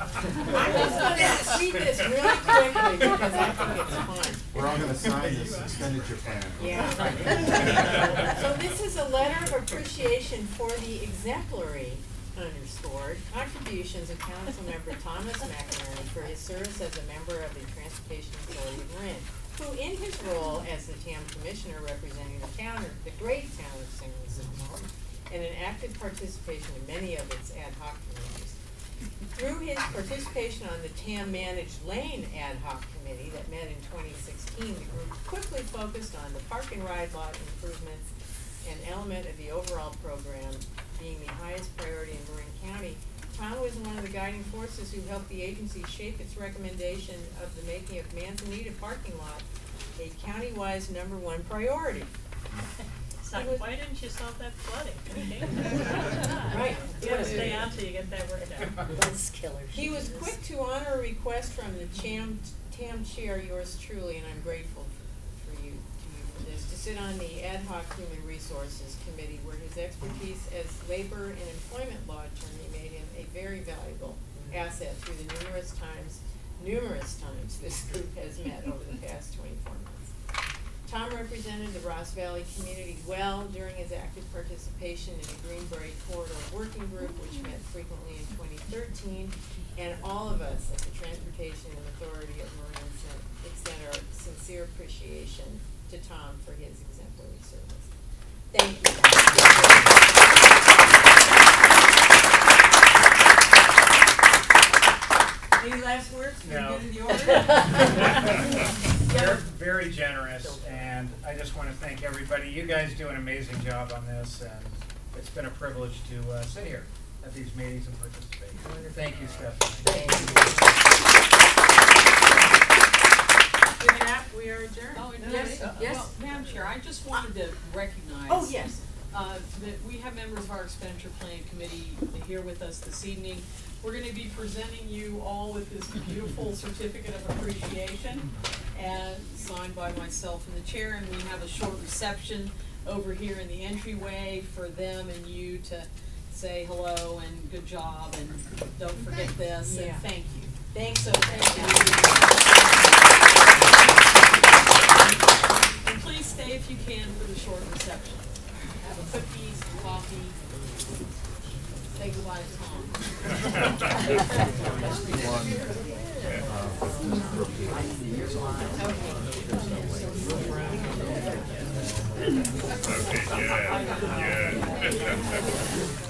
just going to read this really quickly because I think it's fun. We're all going to sign this expenditure plan. Yeah. So this is a letter of appreciation for the exemplary underscored contributions of Councilmember Thomas McInerney for his service as a member of the Transportation Authority of Marin, who in his role as the TAM Commissioner representing the great town of San Luis, and an active participation in many of its ad hoc committees. Through his participation on the TAM Managed Lane Ad Hoc Committee that met in 2016, the group quickly focused on the park and ride lot improvements, an element of the overall program being the highest priority in Marin County. Tom was one of the guiding forces who helped the agency shape its recommendation of the making of Manzanita parking lot a county-wide #1 priority. Why didn't you solve that flooding? Right. You gotta stay on till you get that worked out. He was quick to honor a request from the TAM chair, yours truly, and I'm grateful for you, you for this, to sit on the Ad Hoc Human Resources Committee, where his expertise as labor and employment law attorney made him a very valuable asset through the numerous times this group has met over the past 24 months. Tom represented the Ross Valley community well during his active participation in the Greenbrier Corridor Working Group, which met frequently in 2013, and all of us at the Transportation and Authority of Marin extend our sincere appreciation to Tom for his exemplary service. Thank you. Any last words? No. Good in the order? You're very generous, and I just want to thank everybody. You guys do an amazing job on this, and it's been a privilege to sit here at these meetings and participate. Thank you, Stephanie. With that, we are adjourned. Oh, yes. Yes. Well, Madam Chair, I just wanted to recognize. Oh, yes. That we have members of our expenditure plan committee here with us this evening. We're going to be presenting you all with this beautiful certificate of appreciation, and signed by myself and the chair. And we have a short reception over here in the entryway for them and you to say hello and good job and don't forget this and thank you. Thanks. So thank you. And please stay if you can for the short reception. Have a cookies, coffee. Say goodbye to Tom. Okay, yeah.